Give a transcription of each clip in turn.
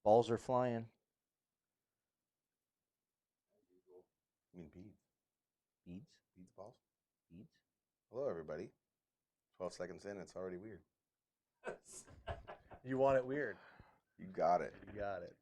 Balls are flying. I mean beads. Beads? Beads, balls. Beads? Hello, everybody. 12 seconds in, it's already weird. You want it weird. You got it. You got it.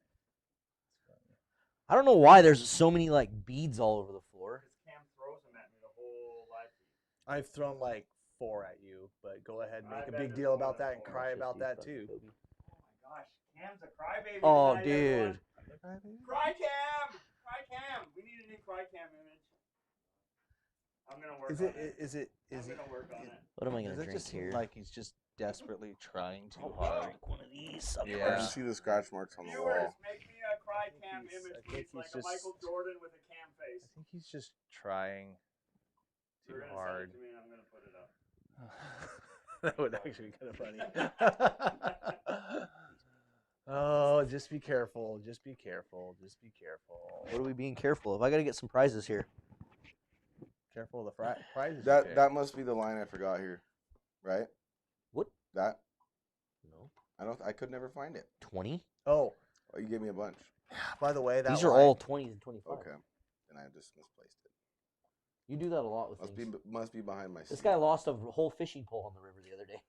I don't know why there's so many like beads all over the floor. Cam throws them at me the whole live feed. I've thrown like 4 at you, but go ahead and I make a bet big there's deal more about than that and 4. cry That's about just that you, too. fucking Kobe. Oh my gosh, Cam's a crybaby. Oh, tonight, dude. everyone. Cry Cam! Cry Cam! We need a new Cry Cam image. I'm gonna work on it. I'm gonna work on it. What am I gonna Does it drink just seem here? like he's just desperately trying too I'll hard? drink one of these. Of Yeah. You course. see the scratch marks on the Viewers, wall. make me a Cry Cam I image, think please, he's like a just- Michael Jordan with a Cam I face. think he's just trying You're too gonna hard. send it to me and I'm gonna put it up. That would actually be kind of funny. Oh, just be careful. Just be careful. Just be careful. What are we being careful of? I gotta get some prizes here. Careful of the prizes. you That pick. that must be the line I forgot here, right? What? That No. I could never find it. 20? Oh, Oh, you gave me a bunch. by the way, that These are line- all 20s and 25s. Okay, and I just misplaced it. You do that a lot with Must things. be behind my seat. This guy lost a whole fishing pole on the river the other day.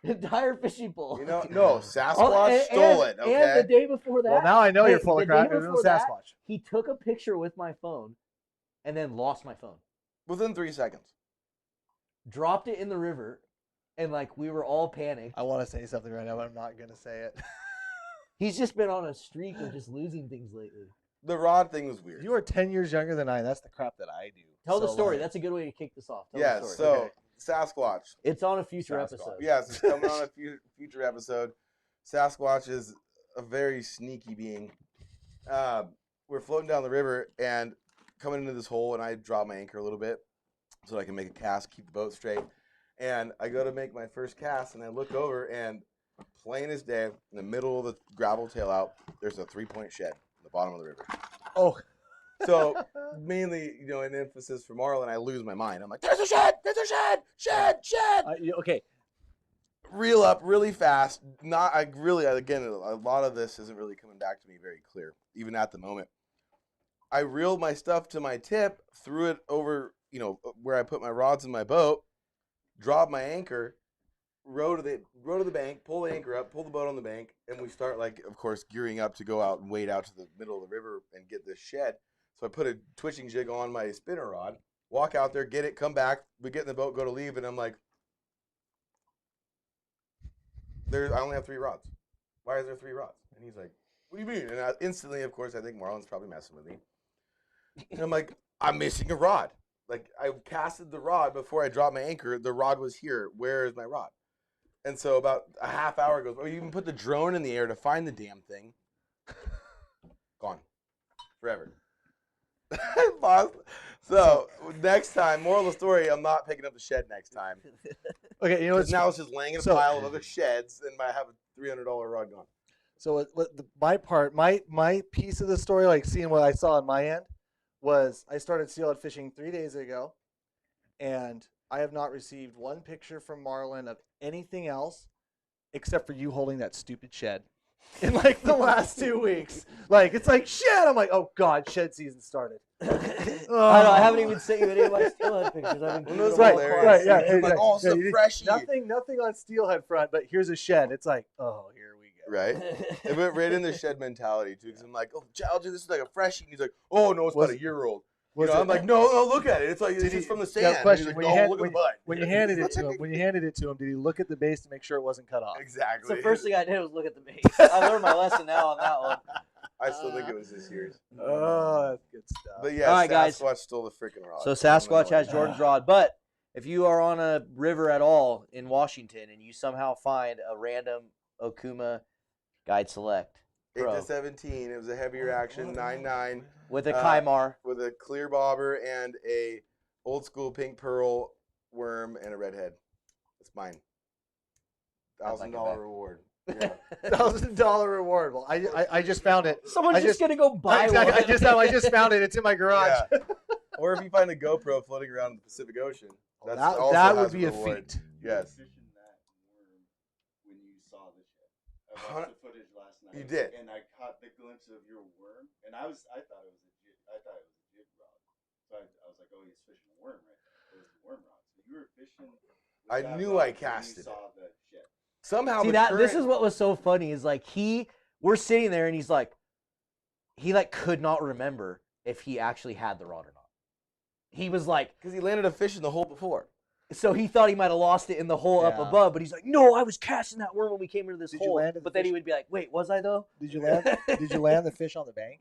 Entire fishing pole. You know, no, Sasquatch Oh, and- stole it. And Okay. the day before that, Well, now I know Hey, you're full the of crap. day There's no before that- Sasquatch. he took a picture with my phone and then lost my phone. Within 3 seconds. Dropped it in the river, and like we were all panicked. I want to say something right now, but I'm not gonna say it. He's just been on a streak of just losing things lately. The rod thing was weird. You are 10 years younger than I. That's the crap that I do. Tell the So, story. like, That's a good way to kick this off. Tell Yeah. the story. So Okay. Sasquatch. It's on a future Sasquatch. episode. Yes, it's coming on a future episode. Sasquatch is a very sneaky being. We're floating down the river and coming into this hole, and I drop my anchor a little bit so that I can make a cast, keep the boat straight. And I go to make my first cast, and I look over, and plain as day, in the middle of the gravel tail out, there's a 3-point shed at the bottom of the river. Oh. So mainly, an emphasis for Marlon, I lose my mind. I'm like, there's a shed, shed. Okay. Reel up really fast. Again, a lot of this isn't really coming back to me very clear, even at the moment. I reeled my stuff to my tip, threw it over, where I put my rods in my boat, dropped my anchor, row to the bank, pull the anchor up, pull the boat on the bank, and we start, of course, gearing up to go out and wade out to the middle of the river and get this shed. So I put a twitching jig on my spinner rod, walk out there, get it, come back, we get in the boat, go to leave, and I'm like, I only have 3 rods. Why is there 3 rods? And he's like, what do you mean? And instantly, of course, I think Marlon's probably messing with me. And I'm like, I'm missing a rod. Like, I casted the rod before I dropped my anchor. The rod was here. Where is my rod? And so about a half hour goes, you even put the drone in the air to find the damn thing. Gone. Forever. Lost. So next time, moral of the story, I'm not picking up the shed next time. Okay, Because now it's just laying in a so- pile of other sheds, and I have a $300 rod gone. So my piece of the story, like seeing what I saw on my end, was I started steelhead fishing 3 days ago, and I have not received one picture from Marlon of anything else except for you holding that stupid shed in like the last 2 weeks. Like, it's like, shit. I'm like, oh God, shed season started. I know. I haven't even sent you any of my steelhead pictures. I've been Well, keeping those them are all hilarious. quiet. Right, yeah, I'm like, oh, it's yeah, a you did freshie. Nothing on steelhead front, but here's a shed. It's like, oh, here we go. Right? It went right in the shed mentality, too, because I'm like, oh, I'll do this is like a freshie. And he's like, oh, no, it's about a year-old. I'm like, no, look at it. It's like, it's just from the sand. Yeah, question. And When he's you like, had- look at the butt. When you handed it to him, did he look at the base to make sure it wasn't cut off? Exactly. So the first thing I did was look at the base. I learned my lesson now on that one. I still think it was this year's. Oh, that's good stuff. But yeah, All right, guys. Sasquatch stole the freaking rod. So I don't know Sasquatch has why. Jordan's rod, but if you are on a river at all in Washington and you somehow find a random Okuma Guide Select 8 Pro to 17. It was a heavier action 9.9 with a Kaimar, with a clear bobber and a old school pink pearl worm and a redhead. It's mine. I'd like it $1,000 back. reward. Yeah. $1,000 reward. Well, I just found it. someone's I just just- gonna go buy Exactly. one. I just found it. It's in my garage. Yeah. Or if you find a GoPro floating around the Pacific Ocean, that's also that would has be a reward. feat. Yes. Fishing that worm when you saw the ship. I watched the footage last last night. You did. And I caught the glimpse of your worm, and I thought it was a jig. I thought it was a jig rod. So I was like, oh, he's fishing a worm, right? It was the worm rod. So you were fishing. With I that knew rod I when casted you saw the shit. Somehow See the that this current- is what was so funny is like we're sitting there and he's like he like could not remember if he actually had the rod or not. He was like, because he landed a fish in the hole before. so he thought he might have lost it in the hole up Yeah. above, but he's like, no, I was casting that worm when we came into this Did you hole. land at the But then he fish- would be like, wait, was I though? Did you land? Did you land the fish on the bank?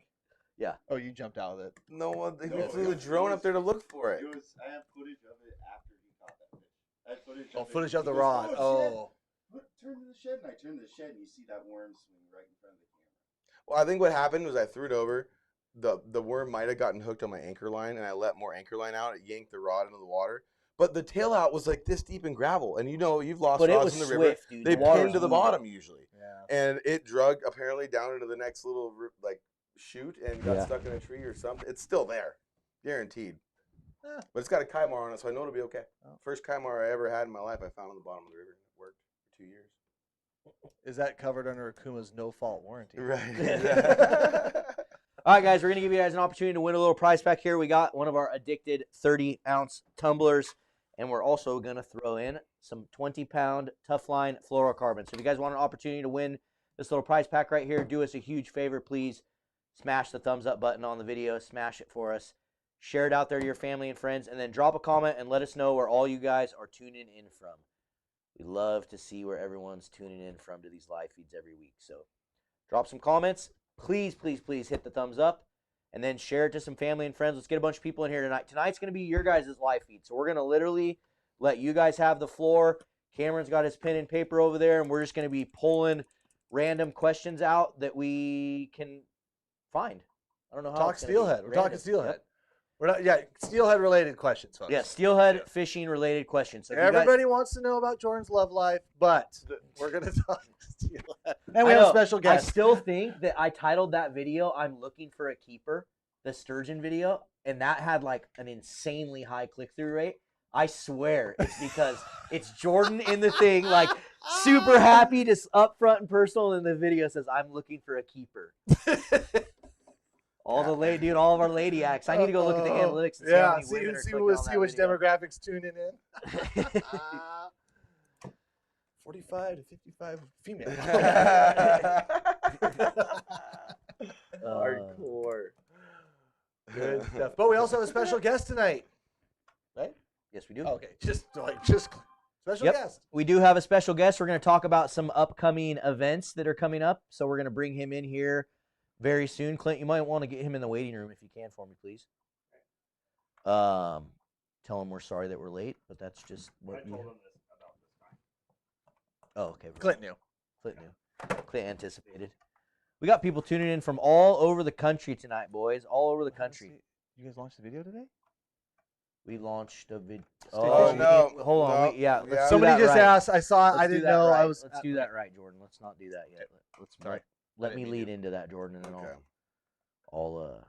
Yeah. Oh, you jumped out with it. No one. He No, flew the drone up there to look for it. I have footage of it after he caught that fish. I had footage Oh, of it. footage of He the goes, rod. shit. Oh. Look, turn to the shed, and I turn to the shed, and you see that worm swing right in front of the camera. Well, I think what happened was I threw it over. The worm might have gotten hooked on my anchor line, and I let more anchor line out. It yanked the rod into the water. But the tail out was like this deep in gravel. And you know, you've lost But it rods was in the swift, river. dude. They The water pin was to the moving. bottom usually. Yeah. And it drug apparently down into the next little like chute and got Yeah. stuck in a tree or something. It's still there. Guaranteed. Eh. But it's got a Kaimar on it, so I know it'll be okay. Oh. First Kaimar I ever had in my life I found on the bottom of the river. It worked for 2 years. Is that covered under Akuma's no-fault warranty? Right. All right, guys, we're going to give you guys an opportunity to win a little prize pack here. We got one of our addicted 30-ounce tumblers, and we're also going to throw in some 20-pound Tough Line fluorocarbon. So if you guys want an opportunity to win this little prize pack right here, do us a huge favor, please. Smash the thumbs up button on the video. Smash it for us. Share it out there to your family and friends, and then drop a comment and let us know where all you guys are tuning in from. We love to see where everyone's tuning in from to these live feeds every week. So drop some comments. Please, please, please hit the thumbs up and then share it to some family and friends. Let's get a bunch of people in here tonight. Tonight's going to be your guys' live feed. So we're going to literally let you guys have the floor. Cameron's got his pen and paper over there, and we're just going to be pulling random questions out that we can find. I don't know how. Talk it's gonna be steelhead. We're talking random. steelhead. Yep. We're not. Yeah, steelhead related questions, folks. Yeah, steelhead fishing related questions. So if you guys- Everybody wants to know about Jordan's love life, but we're gonna talk steelhead. And we I have a know. special guest. I still think that I titled that video, I'm looking for a keeper, the sturgeon video, and that had like an insanely high click-through rate. I swear it's because it's Jordan in the thing, like super happy, just upfront and personal, and the video says, I'm looking for a keeper. All of our lady acts. I need to go look at the analytics and see how many women are clicking on that which video. demographics tuning in. 45 to 55 female. Hardcore. Good stuff. But we also have a special guest tonight, right? Yes, we do. Okay, just special Yep. guest. We do have a special guest. We're going to talk about some upcoming events that are coming up. So we're going to bring him in here very soon. Clint, you might want to get him in the waiting room if you can for me, please. Tell him we're sorry that we're late, but that's just I what we... told him this about this time. Oh, okay. Clint knew. Clint knew. Clint anticipated. We got people tuning in from all over the country tonight, boys. All over the country. You guys launched the video today? We launched a video. Oh, no. Hold on. No. Let's do Somebody that just right. asked. I saw it. Let's I do didn't that know. right. I was. Let's do that right, Jordan. Let's not do that yet. Let's Sorry. let I me didn't lead mean into that, Jordan, and then Okay. I'll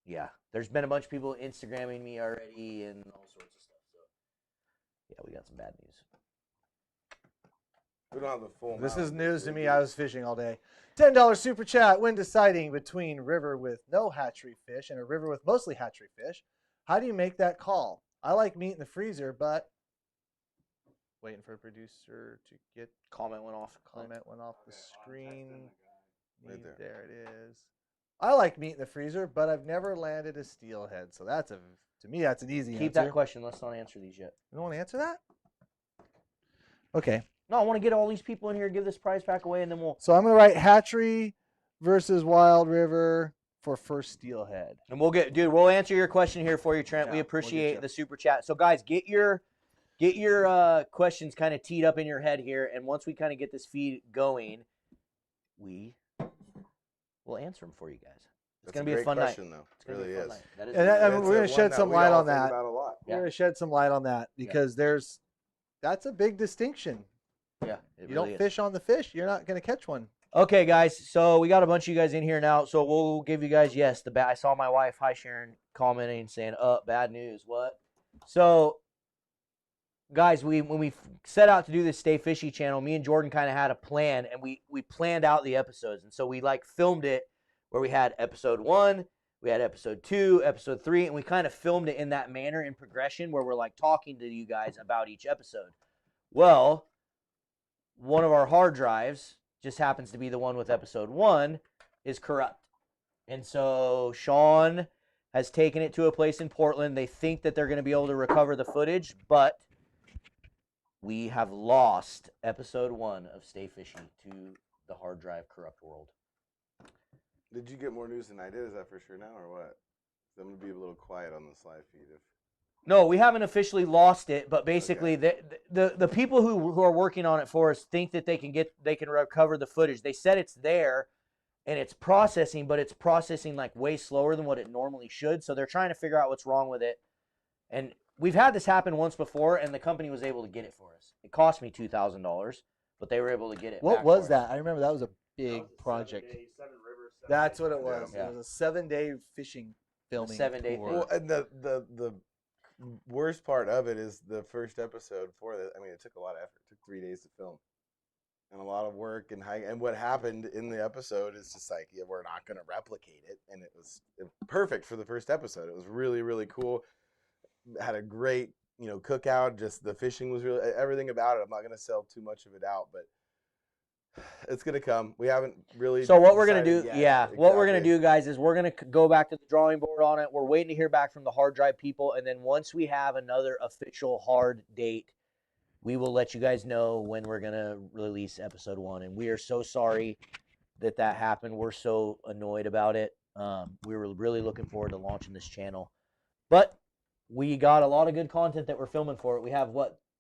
yeah. There's been a bunch of people Instagramming me already and all sorts of stuff. So yeah, we got some bad news. We don't have the full. This amount is of news to video. me. I was fishing all day. $10 super chat when deciding between river with no hatchery fish and a river with mostly hatchery fish. How do you make that call? I like meat in the freezer, but waiting for a producer to get Comment went off. Clint. comment went off the Okay, screen. Right there. There it is. I like meat in the freezer, but I've never landed a steelhead. So that's to me that's an easy Keep answer. that question. Let's not answer these yet. You don't want to answer that? Okay. No, I want to get all these people in here, give this prize pack away, and then we'll. So I'm gonna write hatchery versus wild river for first steelhead. And we'll answer your question here for you, Trent. Yeah, We we'll get appreciate you. the super chat. So guys, get your questions kind of teed up in your head here, and once we kind of get this feed going, we will answer them for you guys. It's That's gonna be a great fun question, night. though. It's It gonna be really a fun is. night. That is And gonna be I a mean, fun we're night. gonna shed some light on that. About a lot. Yeah. We're gonna shed some light on that because that's a big distinction. Yeah, it You really don't is. fish on the fish, you're not gonna catch one. Okay, guys. So we got a bunch of you guys in here now. So we'll give you guys I saw my wife, hi Sharon, commenting saying, bad news." What? So guys, when we set out to do this Stay Fishy channel, me and Jordan kind of had a plan, and we planned out the episodes, and so we like filmed it where we had episode 1, we had episode 2, episode 3, and we kind of filmed it in that manner in progression where we're like talking to you guys about each episode. Well, one of our hard drives just happens to be the one with episode 1 is corrupt, and so Sean has taken it to a place in Portland. They think that they're going to be able to recover the footage, but we have lost episode 1 of Stay Fishy to the hard drive corrupt world. Did you get more news than I did? Is that for sure now or what? I'm going to be a little quiet on the slide feed. No, we haven't officially lost it, but basically the people who are working on it for us think that they can recover the footage. They said it's there and it's processing, but it's processing like way slower than what it normally should. So they're trying to figure out what's wrong with it. And we've had this happen once before, and the company was able to get it for us. It cost me $2,000, but they were able to get it. What back was for us. that? I remember that was a big project. Seven Rivers. That's what it was. Yeah. It was a 7-day fishing filming. 7-day tour. thing. Well, and the worst part of it is the first episode for that. I mean, it took a lot of effort. It took 3 days to film, and a lot of work and what happened in the episode is just like, yeah, we're not going to replicate it, and it was perfect for the first episode. It was really, really cool. Had a great cookout. Just the fishing was really everything about it. I'm not going to sell too much of it out, but it's going to come. We haven't really. So what we're going to do, decided yet. what we're going to Exactly. do, guys, is we're going to go back to the drawing board on it. We're waiting to hear back from the hard drive people, and then once we have another official hard date, we will let you guys know when we're going to release episode 1. And we are so sorry that happened. We're so annoyed about it. We were really looking forward to launching this channel, but we got a lot of good content that we're filming for it. We have,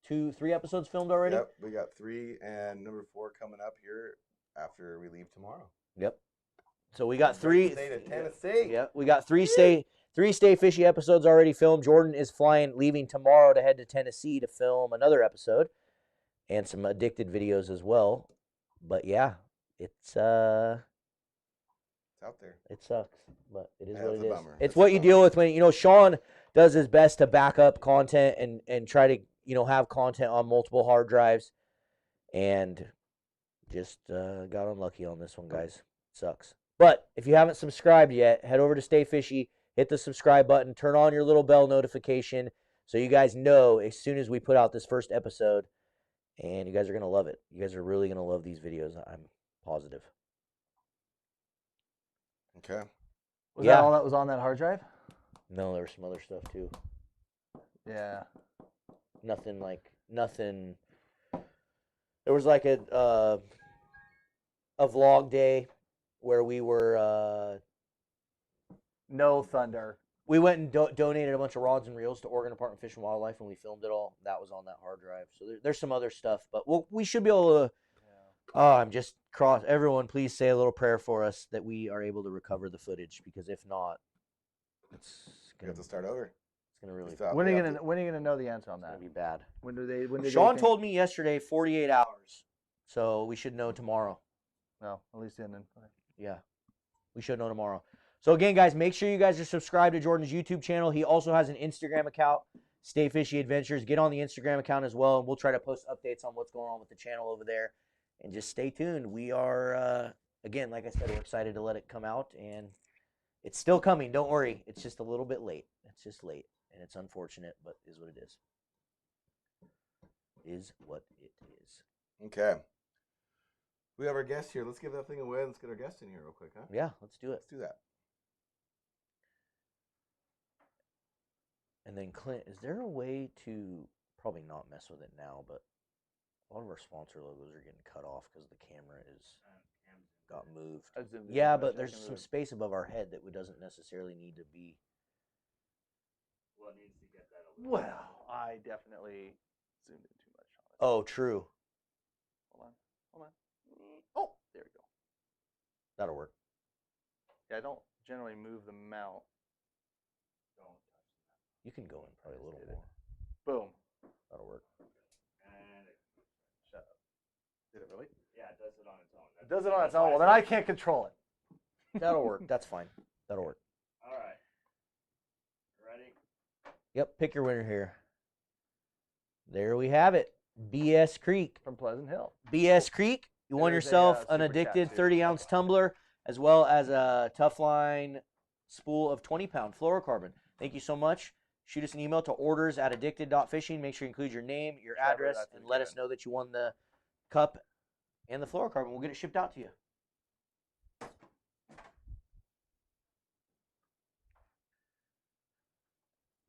2-3 episodes filmed already? Yep, we got 3 and number 4 coming up here after we leave tomorrow. Yep. So we got 3. State of Tennessee. Yep. We got 3 Stay Fishy episodes already filmed. Jordan is leaving tomorrow to head to Tennessee to film another episode and some addicted videos as well. But yeah, it's out there. it sucks, but it is Yeah, what it's it a is. bummer. It's It's a what you bummer. deal with when Sean does his best to back up content and try to have content on multiple hard drives, and just got unlucky on this one, guys. Sucks. But if you haven't subscribed yet, head over to Stay Fishy, hit the subscribe button, turn on your little bell notification so you guys know as soon as we put out this first episode, and you guys are going to love it. You guys are really going to love these videos. I'm positive. Okay. Was Yeah. that all that was on that hard drive? No, there was some other stuff too. Yeah. Nothing. There was like a vlog day where we were No thunder. we went and donated a bunch of rods and reels to Oregon Department of Fish and Wildlife, and we filmed it all. That was on that hard drive. So there's some other stuff, but we should be able to. I'm just everyone, please say a little prayer for us that we are able to recover the footage, because if not, it's We gonna have to start over. it's gonna really Stop. When are We you have gonna know the answer on it's gonna that? be bad. When do they? Sean told me yesterday 48 hours, so we should know tomorrow. No, at least then. Yeah, we should know tomorrow. So again, guys, make sure you guys are subscribed to Jordan's YouTube channel. He also has an Instagram account, Stay Fishy Adventures. Get on the Instagram account as well, and we'll try to post updates on what's going on with the channel over there. And just stay tuned. We are, again, like I said, we're excited to let it come out, and it's still coming. Don't worry. It's just a little bit late. It's just late, and it's unfortunate, but is what it is. Is what it is. Okay. We have our guest here. Let's give that thing away. Let's get our guest in here real quick, huh? Yeah, let's do it. Let's do that. And then Clint, is there a way to probably not mess with it now, but a lot of our sponsor logos are getting cut off because the camera got moved. Yeah, but there's some space above our head that doesn't necessarily need to be. Well, it needs to get that over. Well, I definitely zoomed in too much on it. Oh, true. Hold on. Oh, there we go. That'll work. Yeah, I don't generally move the mount. You can go in probably a little did it. more. Boom. That'll work. And it, Shut up. Did it really? yeah, it does it on its own. It does it on its own. Well, then I can't control it. That'll work. That's fine. That'll work. All right. Ready? Yep. Pick your winner here. There we have it. BS Creek. From Pleasant Hill. BS Creek. You won There is yourself a an super chat, addicted too. 30-ounce tumbler, as well as a Tough Line spool of 20-pound fluorocarbon. Thank you so much. Shoot us an email to orders@addicted.fishing. Make sure you include your name, your Trevor, address, that's and a let good. us know that you won the cup and the fluorocarbon. We'll get it shipped out to you.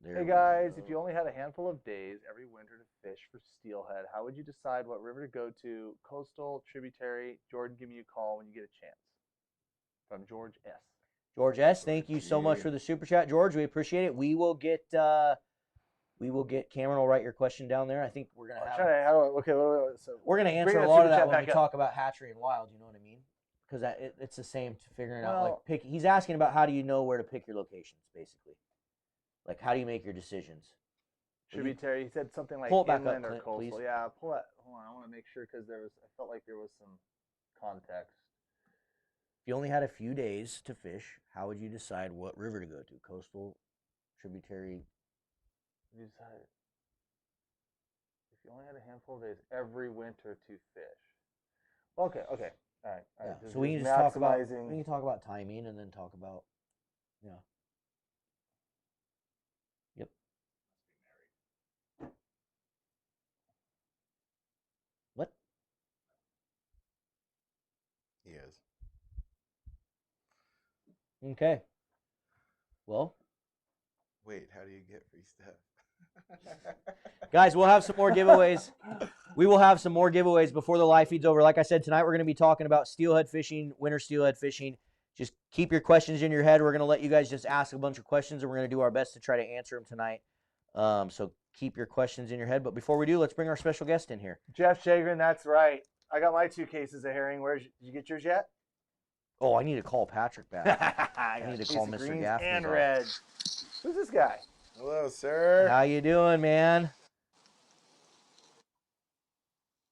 There Hey we guys, go. if you only had a handful of days every winter to fish for steelhead, how would you decide what river to go to? Coastal, tributary? Jordan, give me a call when you get a chance. From George S. George S., thank you so much G. for the super chat, George. We appreciate it. We will get Cameron will write your question down there. I think we're gonna have. Okay, so We're gonna bring answer that a lot super of that chat when we back up. talk about hatchery and wild. You know what I mean? Because it's the same to figuring out like Well- pick. He's asking about how do you know where to pick your locations, basically. Like how do you make your decisions? Tributary. He said something like Pull it back up, inland or Clint, coastal. please. Yeah, pull that. Hold on, I want to make sure because I felt like there was some context. If you only had a few days to fish, how would you decide what river to go to? Coastal, tributary. You decided if you only had a handful of days every winter to fish. Okay, all right. Yeah. Just- So we can just just talk about maximizing- we can talk about timing and then talk about Yep. What? He is. Okay. Well, Wait, how do you get free stuff? guys, we'll have some more giveaways. We will have some more giveaways before the live feed's over. Like I said, tonight we're going to be talking about steelhead fishing, winter steelhead fishing. Just keep your questions in your head. We're going to let you guys just ask a bunch of questions, and we're going to do our best to try to answer them tonight. So keep your questions in your head. But before we do, let's bring our special guest in here. Jeff Chagrin, that's right. I got my 2 cases of herring. Did you get yours yet? Oh, I need to call Patrick back. I need got to a call case of Mr. greens Gaffney's and office. red. Who's this guy? Hello, sir. How you doing, man?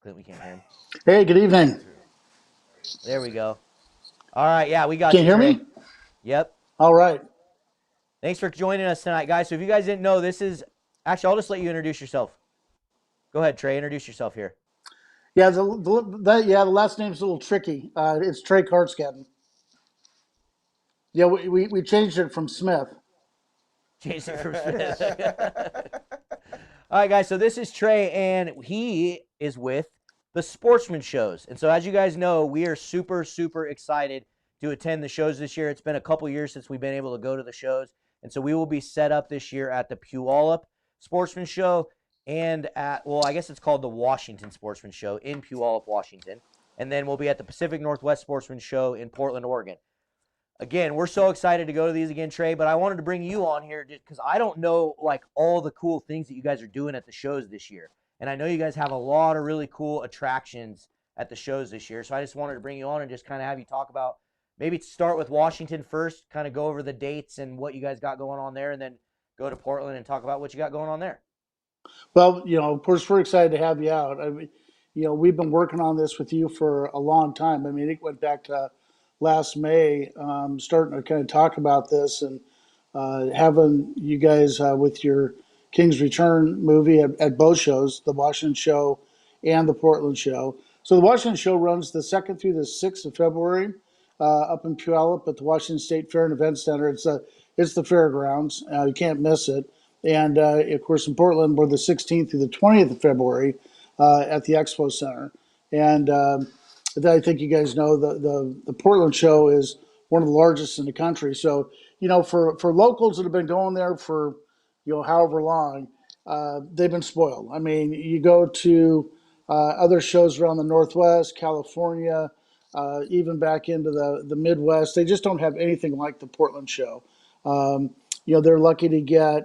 Clint, we can't hear him. Hey, good evening. There we go. All right, yeah, we got Can you, you hear Trey. me? Yep. All right. Thanks for joining us tonight, guys. So if you guys didn't know, this is actually I'll just let you introduce yourself. Go ahead, Trey. Introduce yourself here. Yeah, the last name's a little tricky. It's Trey Kartscaden. Yeah, we changed it from Smith. Jason from Smith. All right, guys. So this is Trey, and he is with the Sportsman Shows. And so as you guys know, we are super, super excited to attend the shows this year. It's been a couple years since we've been able to go to the shows. And so we will be set up this year at the Puyallup Sportsman Show and I guess it's called the Washington Sportsman Show in Puyallup, Washington. And then we'll be at the Pacific Northwest Sportsman Show in Portland, Oregon. Again, we're so excited to go to these again, Trey, but I wanted to bring you on here just because I don't know like all the cool things that you guys are doing at the shows this year. And I know you guys have a lot of really cool attractions at the shows this year. So I just wanted to bring you on and just kind of have you talk about, maybe start with Washington first, kind of go over the dates and what you guys got going on there, and then go to Portland and talk about what you got going on there. Well, of course, we're excited to have you out. I mean, we've been working on this with you for a long time. I mean, it went back to last May, starting to kind of talk about this and having you guys with your King's Return movie at both shows, the Washington show and the Portland show. So the Washington show runs the 2nd through the 6th of February up in Puyallup at the Washington State Fair and Event Center. It's the fairgrounds. You can't miss it. And of course, in Portland, we're the 16th through the 20th of February at the Expo Center. And I think you guys know the Portland show is one of the largest in the country. So, for locals that have been going there for, however long, they've been spoiled. I mean, you go to other shows around the Northwest, California, even back into the Midwest. They just don't have anything like the Portland show. They're lucky to get,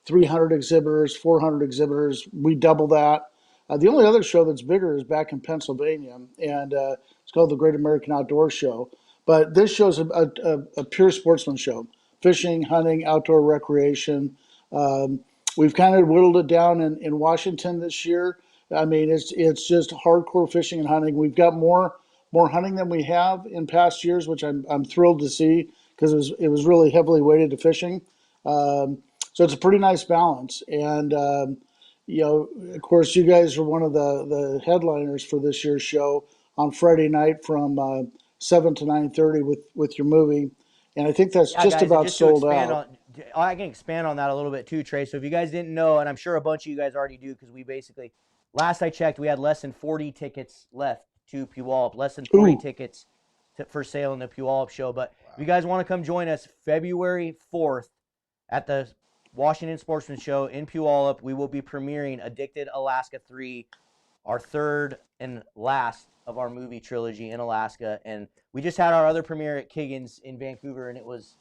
300 exhibitors, 400 exhibitors. We double that. The only other show that's bigger is back in Pennsylvania, and it's called the Great American Outdoor Show. But this show's a pure sportsman show: fishing, hunting, outdoor recreation. We've kind of whittled it down in Washington this year. I mean, it's just hardcore fishing and hunting. We've got more hunting than we have in past years, which I'm thrilled to see because it was really heavily weighted to fishing. So it's a pretty nice balance, and of course, you guys are one of the headliners for this year's show on Friday night from 7 to 9:30 with your movie, and I think that's Yeah, just guys, and about just to sold expand out. on, I can expand on that a little bit too, Trey. So if you guys didn't know, and I'm sure a bunch of you guys already do, because we basically, last I checked, we had less than 40 tickets left to Puyallup, less than 40 Ooh, tickets for sale in the Puyallup show. But if you guys want to come join us February 4th at the Washington Sportsman Show in Puyallup, we will be premiering Addicted Alaska 3, our third and last of our movie trilogy in Alaska. And we just had our other premiere at Kiggins in Vancouver, and it was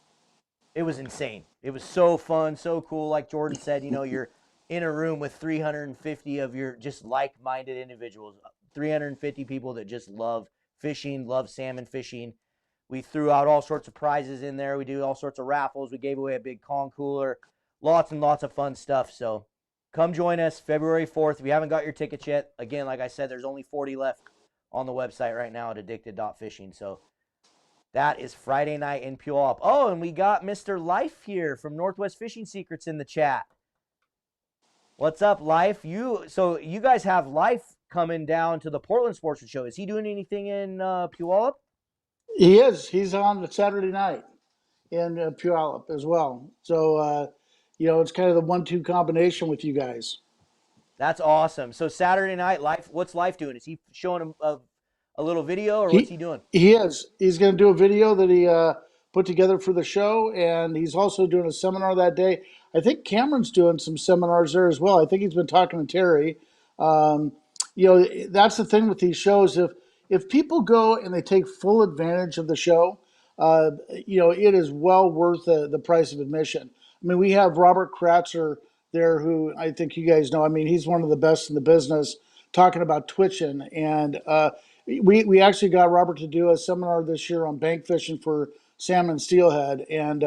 insane. It was so fun, so cool. Like Jordan said, you're in a room with 350 of your just like-minded individuals, 350 people that just love fishing, love salmon fishing. We threw out all sorts of prizes in there. We do all sorts of raffles. We gave away a big con cooler, lots and lots of fun stuff. So come join us February 4th. If you haven't got your tickets yet, again, like I said, there's only 40 left on the website right now at addicted.fishing. So that is Friday night in Puyallup. Oh, and we got Mr. Life here from Northwest Fishing Secrets in the chat. What's up, Life? So you guys have Life coming down to the Portland Sportsman Show. Is he doing anything in Puyallup? he is. He's on the Saturday night in Puyallup as well. So it's kind of the 1-2 combination with you guys. That's awesome. So Saturday night, Life. What's Life doing? Is he showing a little video, or what's He he doing? he is. He's going to do a video that he put together for the show, and he's also doing a seminar that day. I think Cameron's doing some seminars there as well. I think he's been talking to Terry. Um, that's the thing with these shows. If people go and they take full advantage of the show, it is well worth the price of admission. I mean, we have Robert Kratzer there, who I think you guys know. I mean, he's one of the best in the business, talking about twitching. And we actually got Robert to do a seminar this year on bank fishing for salmon steelhead, and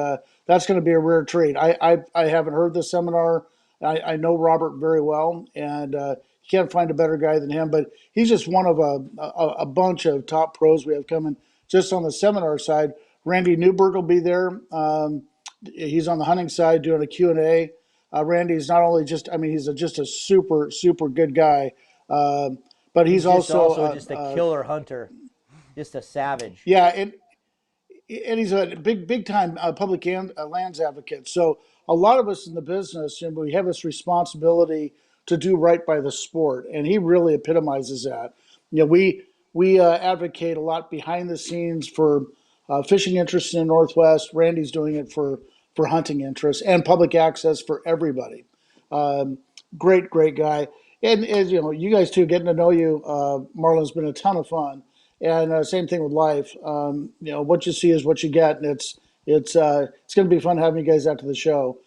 that's going to be a rare treat. I haven't heard the seminar. I know Robert very well, and you can't find a better guy than him. But he's just one of a bunch of top pros we have coming just on the seminar side. Randy Newberg will be there. He's on the hunting side doing a Q&A. Randy's not only he's just a super, super good guy, but he's He's just also, also just a killer hunter, just a savage. yeah, and he's a big time public lands advocate. So a lot of us in the business, we have this responsibility to do right by the sport, and he really epitomizes that. We advocate a lot behind the scenes for fishing interest in the Northwest. Randy's doing it for hunting interest and public access for everybody. Great guy. And as you guys too, getting to know you, Marlon's been a ton of fun. And same thing with Life. What you see is what you get, and it's going to be fun having you guys out to the show.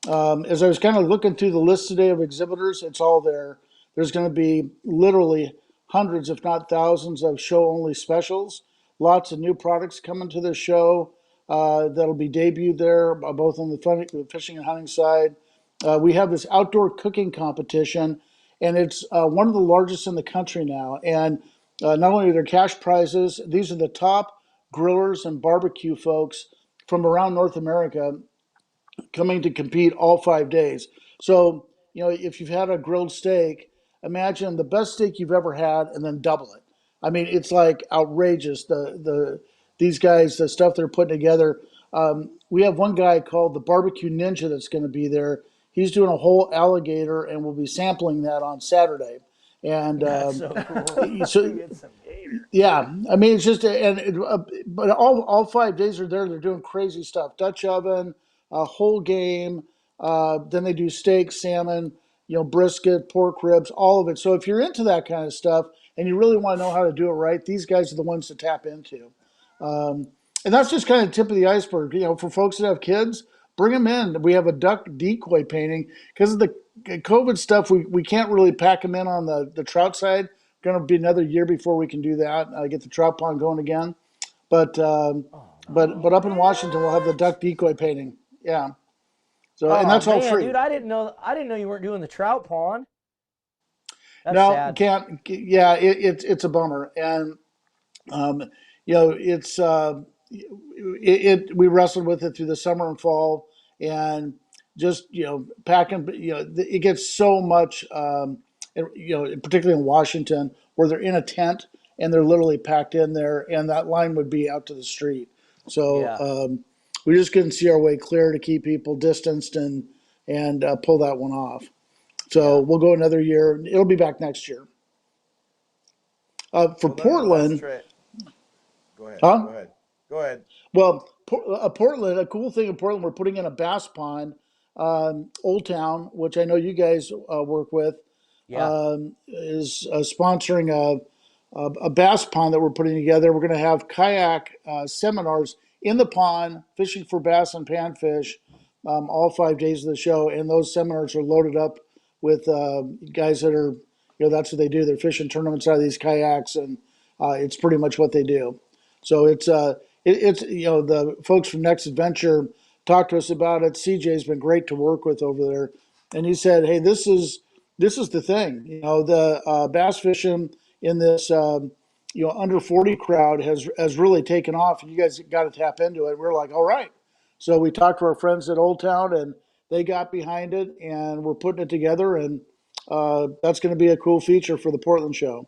As I was kind of looking through the list today of exhibitors, it's all there. There's going to be literally hundreds, if not thousands, of show-only specials. Lots of new products coming to the show that'll be debuted there, both on the fishing and hunting side. We have this outdoor cooking competition, and it's one of the largest in the country now. And not only are there cash prizes, these are the top grillers and barbecue folks from around North America coming to compete all 5 days. So, if you've had a grilled steak, imagine the best steak you've ever had and then double it. I mean, it's like outrageous. These guys, the stuff they're putting together. We have one guy called the Barbecue Ninja that's going to be there. He's doing a whole alligator, and we'll be sampling that on Saturday. And That's so cool. so Get some gator. yeah, I mean, it's just but all 5 days are there. They're doing crazy stuff: Dutch oven, whole game. Then they do steak, salmon, brisket, pork ribs, all of it. So if you're into that kind of stuff and you really want to know how to do it right, these guys are the ones to tap into. And that's just kind of the tip of the iceberg. For folks that have kids, bring them in. We have a duck decoy painting because of the COVID stuff. We can't really pack them in on the trout side. Going to be another year before we can do that. Get the trout pond going again. But but up in Washington, we'll have the duck decoy painting. Yeah. So and Oh that's all man, free. dude, I didn't know you weren't doing the trout pond. That's No, sad. can't. Yeah, it's a bummer. And Um, we wrestled with it through the summer and fall, and just packing. It gets so much. Particularly in Washington, where they're in a tent and they're literally packed in there, and that line would be out to the street. So Yeah. we just couldn't see our way clear to keep people distanced and pull that one off. So Yeah. we'll go another year. It'll be back next year. For Well, nonetheless, Portland, Trey. Go ahead. huh? Go ahead. Go ahead. Well, Portland, a cool thing in Portland, we're putting in a bass pond. Old Town, which I know you guys work with, Yeah. is sponsoring a bass pond that we're putting together. We're going to have kayak seminars in the pond, fishing for bass and panfish, all 5 days of the show. And those seminars are loaded up with guys that are, that's what they do. They're fishing tournaments out of these kayaks, and it's pretty much what they do. So it's the folks from Next Adventure talked to us about it. CJ's been great to work with over there, and he said, "Hey, this is the thing. The bass fishing in this under 40 crowd has really taken off, and you guys got to tap into it." We're like, "All right." So we talked to our friends at Old Town, and they got behind it, and we're putting it together, and that's going to be a cool feature for the Portland show.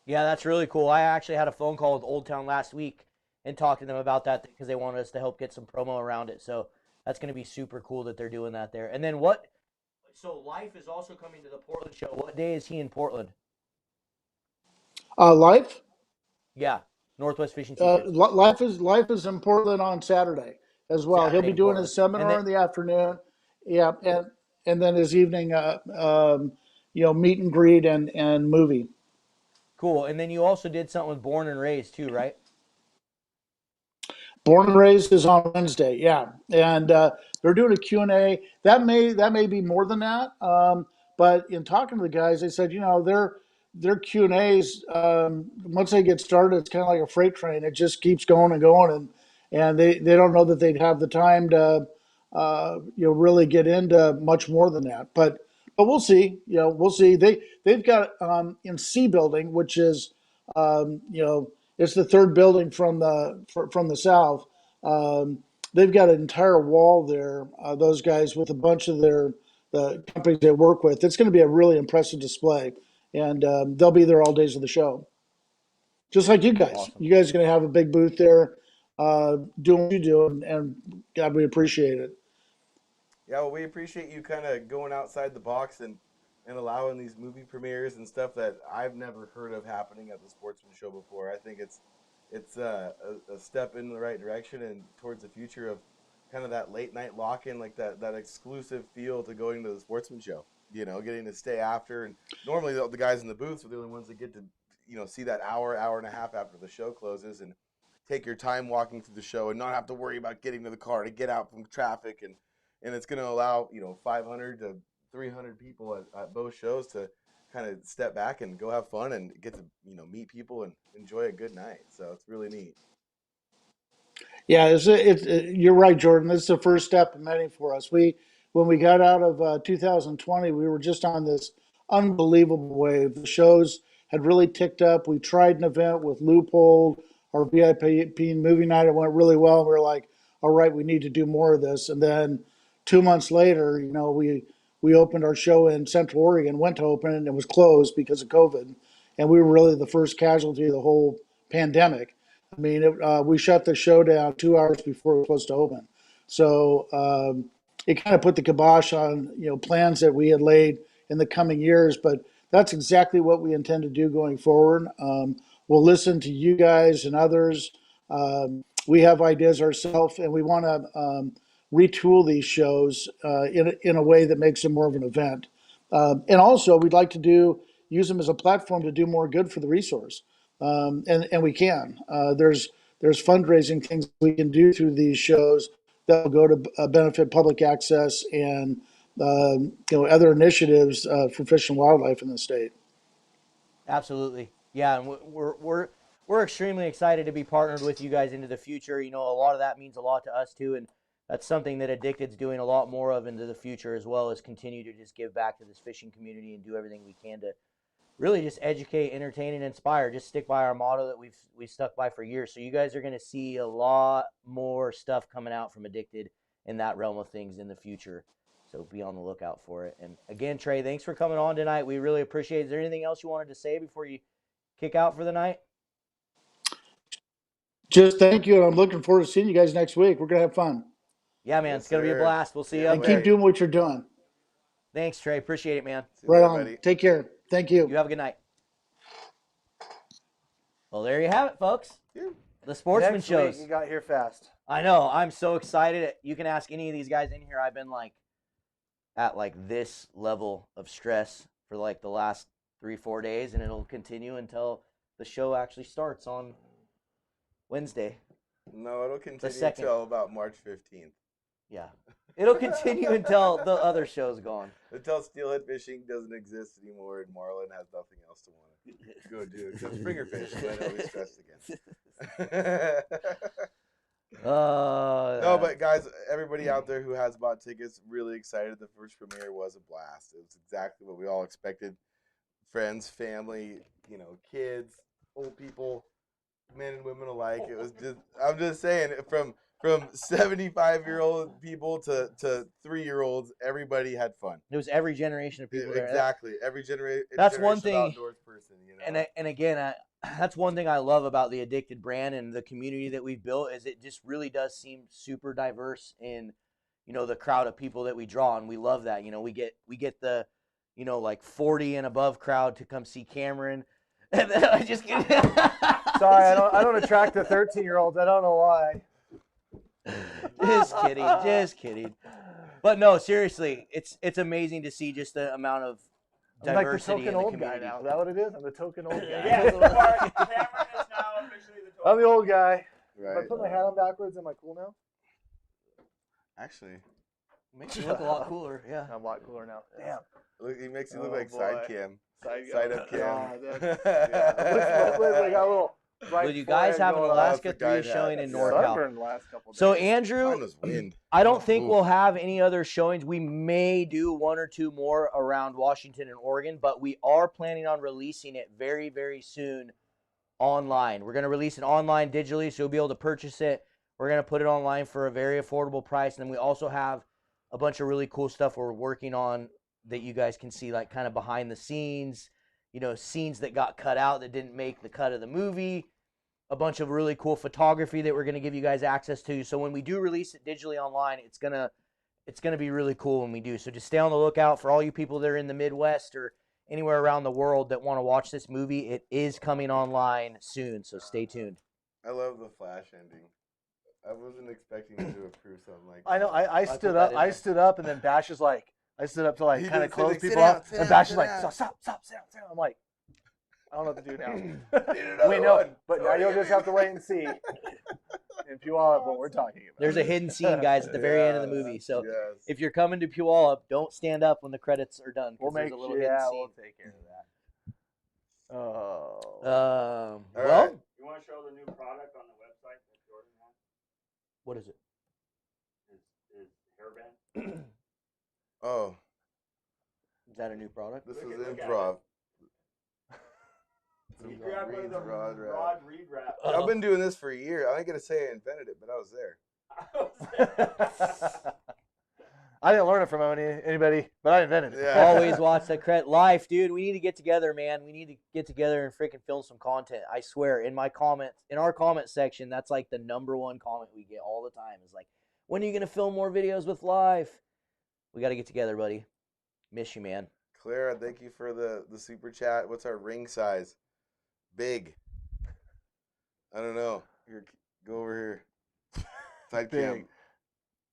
Yeah, that's really cool. I actually had a phone call with Old Town last week and talked to them about that because they wanted us to help get some promo around it. So that's going to be super cool that they're doing that there. And then what? So Life is also coming to the Portland show. What day is he in Portland? Life, Yeah, Northwest Fishing Secrets. life is in Portland on Saturday as well. He'll Saturday be in doing Portland. his And seminar then in the afternoon. Yeah, and then his evening, meet and greet and movie. cool. And then you also did something with Born and Raised too, right? Born and Raised is on Wednesday, yeah, and they're doing a Q&A. That may be more than that, but in talking to the guys, they said their Q&As, once they get started, it's kind of like a freight train. It just keeps going and going, and they don't know that they'd have the time to really get into much more than that. But we'll see. We'll see. They've got in C building, which is it's the third building from the south. They've got an entire wall there. Those guys with a bunch of the companies they work with. It's going to be a really impressive display, and they'll be there all days of the show. Just like you guys. Awesome. You guys are going to have a big booth there, doing what you do, and God, we appreciate it. Yeah, well, we appreciate you kind of going outside the box and allowing these movie premieres and stuff that I've never heard of happening at the Sportsman Show before. I think it's a step in the right direction and towards the future of kind of that late night lock in, like that exclusive feel to going to the Sportsman Show. Getting to stay after, and normally the guys in the booths are the only ones that get to see that hour and a half after the show closes and take your time walking through the show and not have to worry about getting to the car to get out from traffic and it's going to allow 500 to 300 people at both shows to kind of step back and go have fun and get to meet people and enjoy a good night. So it's really neat. Yeah, you're right, Jordan. This is the first step in many for us. When we got out of 2020, we were just on this unbelievable wave. The shows had really ticked up. We tried an event with Loophole, our VIP movie night. It went really well. We were like, all right, we need to do more of this. And then 2 months later, we opened our show in Central Oregon, went to open it, and it was closed because of COVID. And we were really the first casualty of the whole pandemic. I mean, we shut the show down 2 hours before it was supposed to open. So it kind of put the kibosh on plans that we had laid in the coming years. But that's exactly what we intend to do going forward. We'll listen to you guys and others. We have ideas ourselves, and we want to retool these shows in a way that makes them more of an event. And also, we'd like to use them as a platform to do more good for the resource. And we can. There's fundraising things we can do through these shows that will go to benefit public access and other initiatives for fish and wildlife in the state. Absolutely. Yeah, and we're extremely excited to be partnered with you guys into the future. A lot of that means a lot to us too, and that's something that Addicted's doing a lot more of into the future as well, as continue to just give back to this fishing community and do everything we can to really just educate, entertain, and inspire. Just stick by our motto that we've stuck by for years. So you guys are going to see a lot more stuff coming out from Addicted in that realm of things in the future. So be on the lookout for it. And again, Trey, thanks for coming on tonight. We really appreciate it. Is there anything else you wanted to say before you kick out for the night? Just thank you, and I'm looking forward to seeing you guys next week. We're gonna have fun. Yeah, man, Yes, it's going to be a sir. blast. We'll see you Can't up And there. keep doing what you're doing. Thanks, Trey. Appreciate it, man. See you Right later, on. buddy. Take care. Thank you. You have a good night. Well, there you have it, folks. Yeah. The sportsman Next shows. week, you got here fast. I know. I'm so excited. You can ask any of these guys in here. I've been like at like this level of stress for like the last 3-4 days, and it'll continue until the show actually starts on Wednesday. No, it'll continue second. until about March 15th. Yeah. It'll continue until the other show's gone. Until steelhead fishing doesn't exist anymore and Marlin has nothing else to want to go do except springer fish. Then he'll be stressed again. No, but guys, everybody out there who has bought tickets, really excited. The first premiere was a blast. It was exactly what we all expected. Friends, family, kids, old people, men and women alike. It was just, I'm just saying, from 75-year-old people to 3-year-olds, everybody had fun. It was every generation of people there. Exactly. Every generation. That's one thing. Outdoors person, And again, that's one thing I love about the Addicted brand and the community that we've built is it just really does seem super diverse in, the crowd of people that we draw, and we love that. We get the, like 40 and above crowd to come see Cameron. And then I just get Sorry, I don't attract the 13-year-olds. I don't know why. Just kidding. But no, seriously, it's amazing to see just the amount of I'm like the diversity token in the old community. guy now. Is that what it is? I'm the token old guy. Yeah, Cameron is now officially the I'm the old guy. Right. If I put my hat on backwards, am I cool now? Actually, Makes you look a lot cooler. Yeah. I'm a lot cooler now. Damn. look, he makes you look Oh, like boy. side cam. Side Up cam. Yeah. Look, I got a little bright Well, you guys forehead have an going on. Alaska That's the guy 3 hat. showing in Yeah. NorCal. Sunburned the last couple days. So Andrew, Mine was wind. I don't think Oof. we'll have any other showings. We may do 1 or 2 more around Washington and Oregon, but we are planning on releasing it very, very soon online. We're going to release it online digitally, so you'll be able to purchase it. We're going to put it online for a very affordable price, and then we also have a bunch of really cool stuff we're working on that you guys can see, like kind of behind the scenes, scenes that got cut out that didn't make the cut of the movie. A bunch of really cool photography that we're going to give you guys access to. So when we do release it digitally online, it's gonna be really cool when we do. So just stay on the lookout for all you people that are in the Midwest or anywhere around the world that want to watch this movie. It is coming online soon, so stay tuned. I love the Flash ending. I wasn't expecting you to approve something like that. I know. I put stood that up. in I there. stood up, and then Bash is like, I stood up to like He kind of did, close sit people down, up, sit and down, Bash sit is like, down. stop, sit down. I'm like, I don't know what to do now. Another We know, one. but now you'll just have to wait and see if you all have what we're talking about. There's a hidden scene, guys, at the very end of the movie. So Yes. if you're coming to Puyallup, don't stand up when the credits are done. 'Cause We'll there's make a little sure. hidden Yeah, scene. we'll take care of that. Oh. All Well, right. You want to show the new product on the website that Jordan has? what is it? His hairband? Oh, Is that a new product? this Look was at improv. He grabbed one of the Rod wrap. Rod Reed wrap. I've been doing this for a year. I ain't gonna say I invented it, but I was there. I didn't learn it from anybody, but I invented it. Yeah. Always watch the credit. Life, dude. We need to get together, man. We need to get together and freaking film some content. I swear, in our comment section, that's like the #1 comment we get all the time. Is like, when are you gonna film more videos with Life? We got to get together, buddy. Miss you, man. Clara, thank you for the super chat. What's our ring size? Big. I don't know. Here, go over here. Side cam. Big.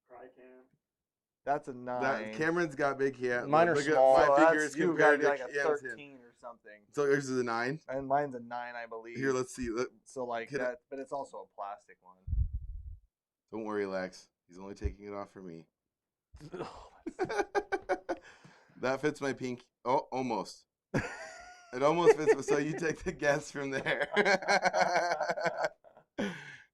Crycam. That's a 9. Cameron's got big hands. Mine are Look at small. my So fingers that's, you compared gotta to be like a Cam's 13 hand. or something. So yours is a 9. And mine's a 9, I believe. Here, let's see. So like Hit it. that, but it's also a plastic one. Don't worry, Lex. He's only taking it off for me. That fits my pink. Oh, almost. It almost fits. So you take the guess from there.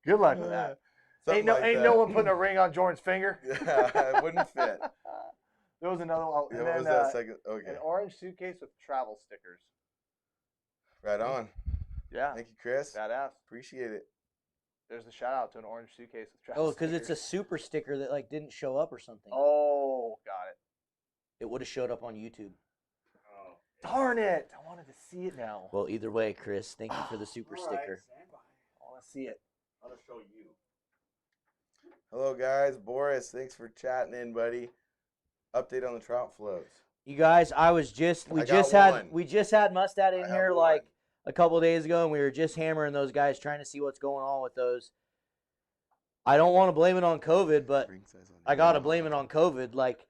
Good luck with that. Something like ain't that. no one putting a ring on Jordan's finger. Yeah, it wouldn't fit. There was another one. Yeah, And what then was that second? Okay, an orange suitcase with travel stickers. right on. Yeah, Thank you, Chris. badass. Appreciate it. There's a shout out to an orange suitcase with travel Oh, stickers. because it's a super sticker that like didn't show up or something. Oh, got it. It would have showed up on YouTube. Oh. Darn it! I wanted to see it now. Well, either way, Chris, thank you for the super All right, sticker. stand by. I want to see it. I'll just show you. Hello, guys. Boris, thanks for chatting in, buddy. Update on the trout floats. You guys, we just had Mustad in I have here one. like a couple days ago, and we were just hammering those guys, trying to see what's going on with those. I don't want to blame it on COVID, but I gotta blame it on COVID. Like,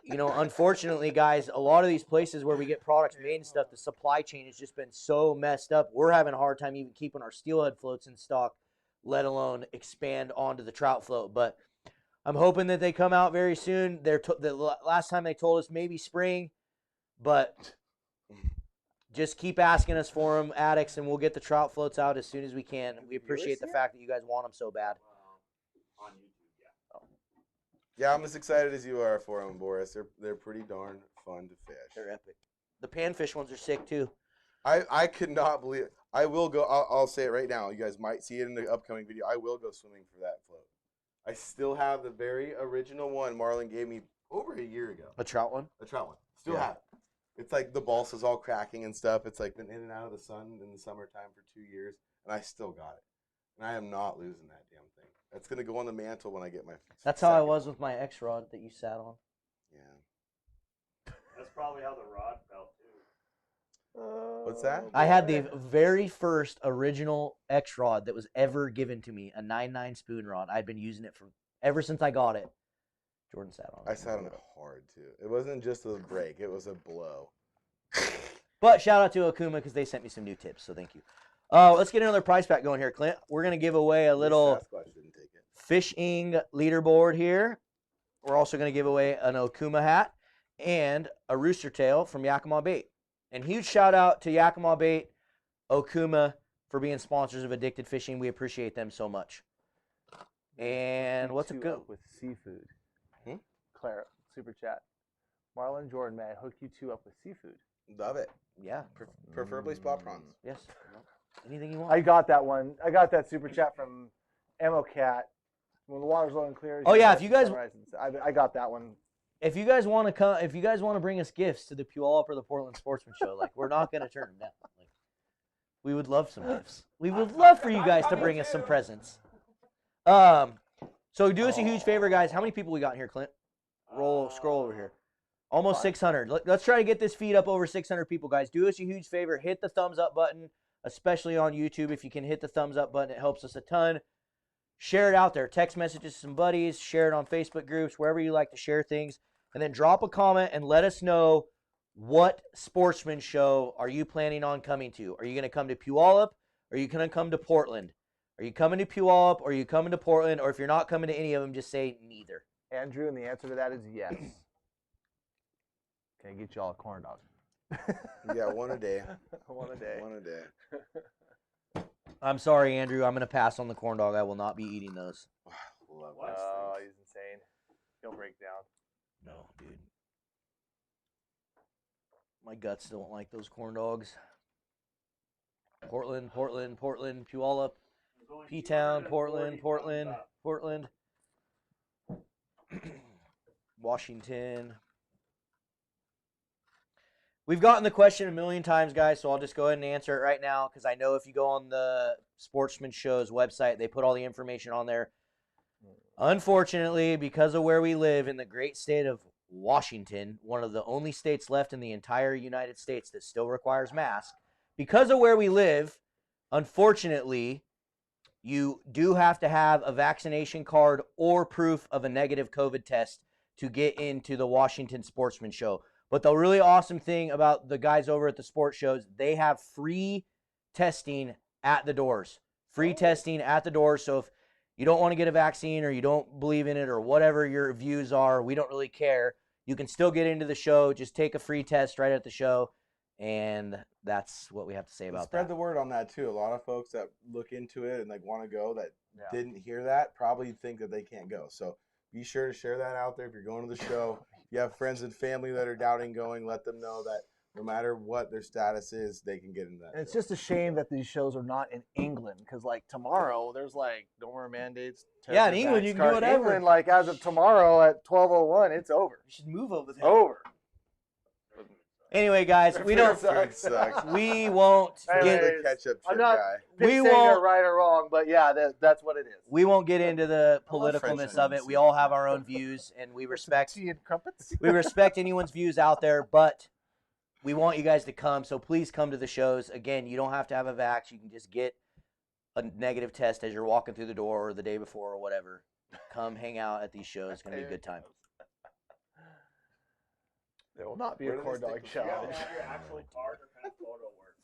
unfortunately, guys, a lot of these places where we get products made and stuff, the supply chain has just been so messed up. We're having a hard time even keeping our steelhead floats in stock, let alone expand onto the trout float. But I'm hoping that they come out very soon. The last time they told us maybe spring, but just keep asking us for them, addicts, and we'll get the trout floats out as soon as we can. We appreciate the fact that you guys want them so bad. On YouTube, yeah. Yeah, I'm as excited as you are for them, Boris. They're pretty darn fun to fish. They're epic. The panfish ones are sick too. I could not believe it. I will go. I'll say it right now. You guys might see it in the upcoming video. I will go swimming for that float. I still have the very original one Marlon gave me over a year ago. A trout one? A trout one. Still Yeah. have it. It's like the balsa's all cracking and stuff. It's like been in and out of the sun in the summertime for 2 years, and I still got it. And I am not losing that damn thing. That's gonna go on the mantle when I get my. That's how I second was one. with my X rod that you sat on. Yeah. That's probably how the rod felt too. What's that? I had the very first original X rod that was ever given to me, a 9.9 spoon rod. I'd been using it ever since I got it. Jordan sat on it. I sat on it hard too. It wasn't just a break; it was a blow. But shout out to Okuma because they sent me some new tips, so thank you. Let's get another prize pack going here, Clint. We're going to give away a little Sasquatch didn't take it. fishing leaderboard here. We're also going to give away an Okuma hat and a rooster tail from Yakima Bait. And huge shout out to Yakima Bait, Okuma, for being sponsors of Addicted Fishing. We appreciate them so much. And what's a Hook you good? up with seafood? Hmm? Clara, super chat. Marlon Jordan, may I hook you two up with seafood? Love it. Yeah. Preferably spot prawns. Yes. Anything you want. I got that one. I got that super chat from Emo Cat. When the water's low and clear. Oh, yeah, if you guys- I got that one. If you guys want to come, if you guys want to bring us gifts to the Puyallup or the Portland Sportsman Show, like, we're not going to turn them down. Like, we would love some gifts. We would love for you guys to bring us some presents. So do us a huge favor, guys. How many people we got in here, Clint? Scroll over here. Almost 600. Let's try to get this feed up over 600 people, guys. Do us a huge favor. Hit the thumbs up button, especially on YouTube. If you can hit the thumbs up button, it helps us a ton. Share it out there. Text messages to some buddies. Share it on Facebook groups, wherever you like to share things. And then drop a comment and let us know what sportsman show are you planning on coming to. Are you going to come to Puyallup? Or are you going to come to Portland? Are you coming to Puyallup? Or are you coming to Portland? Or if you're not coming to any of them, just say neither. Andrew, and the answer to that is yes. Can I get you all a corn dog? Yeah, one a day. One a day. One a day. I'm sorry, Andrew. I'm going to pass on the corn dog. I will not be eating those. Love What? those Oh, things. he's insane. He'll break down. No, dude. My guts don't like those corn dogs. Portland, Puyallup, There's only P-Town, 240 Portland, thumbs up. Portland. Washington. We've gotten the question a million times, guys, so I'll just go ahead and answer it right now because I know if you go on the Sportsman Show's website, they put all the information on there. Unfortunately, because of where we live in the great state of Washington, one of the only states left in the entire United States that still requires masks, because of where we live, unfortunately, you do have to have a vaccination card or proof of a negative COVID test to get into the Washington Sportsman Show. But the really awesome thing about the guys over at the sports shows, they have free testing at the doors. Free testing at the doors. So if you don't want to get a vaccine or you don't believe in it or whatever your views are, we don't really care. You can still get into the show. Just take a free test right at the show. And that's what we have to say about Spread that. the word on that too. A lot of folks that look into it and like want to go that Yeah. didn't hear that probably think that they can't go. So be sure to share that out there if you're going to the show. If you have friends and family that are doubting going, let them know that No matter what their status is, they can get into that. And it's show. just a shame that these shows are not in England, because like tomorrow there's like no more mandates. Yeah, in England, you can do whatever. England, like as of tomorrow at 12:01, it's over. You should move over It's there. over. Anyway, guys, we don't. Food sucks. We won't Anyways, get. The ketchup I'm chip not- guy. We We saying they're won't- right or wrong, but yeah, that's what it is. We won't get into the I love French politicalness of it. onions. We all have our own views, and we respect. Tea and crumpets. We respect anyone's views out there, but we want you guys to come. So please come to the shows. Again, you don't have to have a vax. You can just get a negative test as you're walking through the door or the day before or whatever. Come hang out at these shows. It's gonna be a good time. There will not be Where a do they corn stick dog the Do you have to challenge. have your actual card or kind of photo work?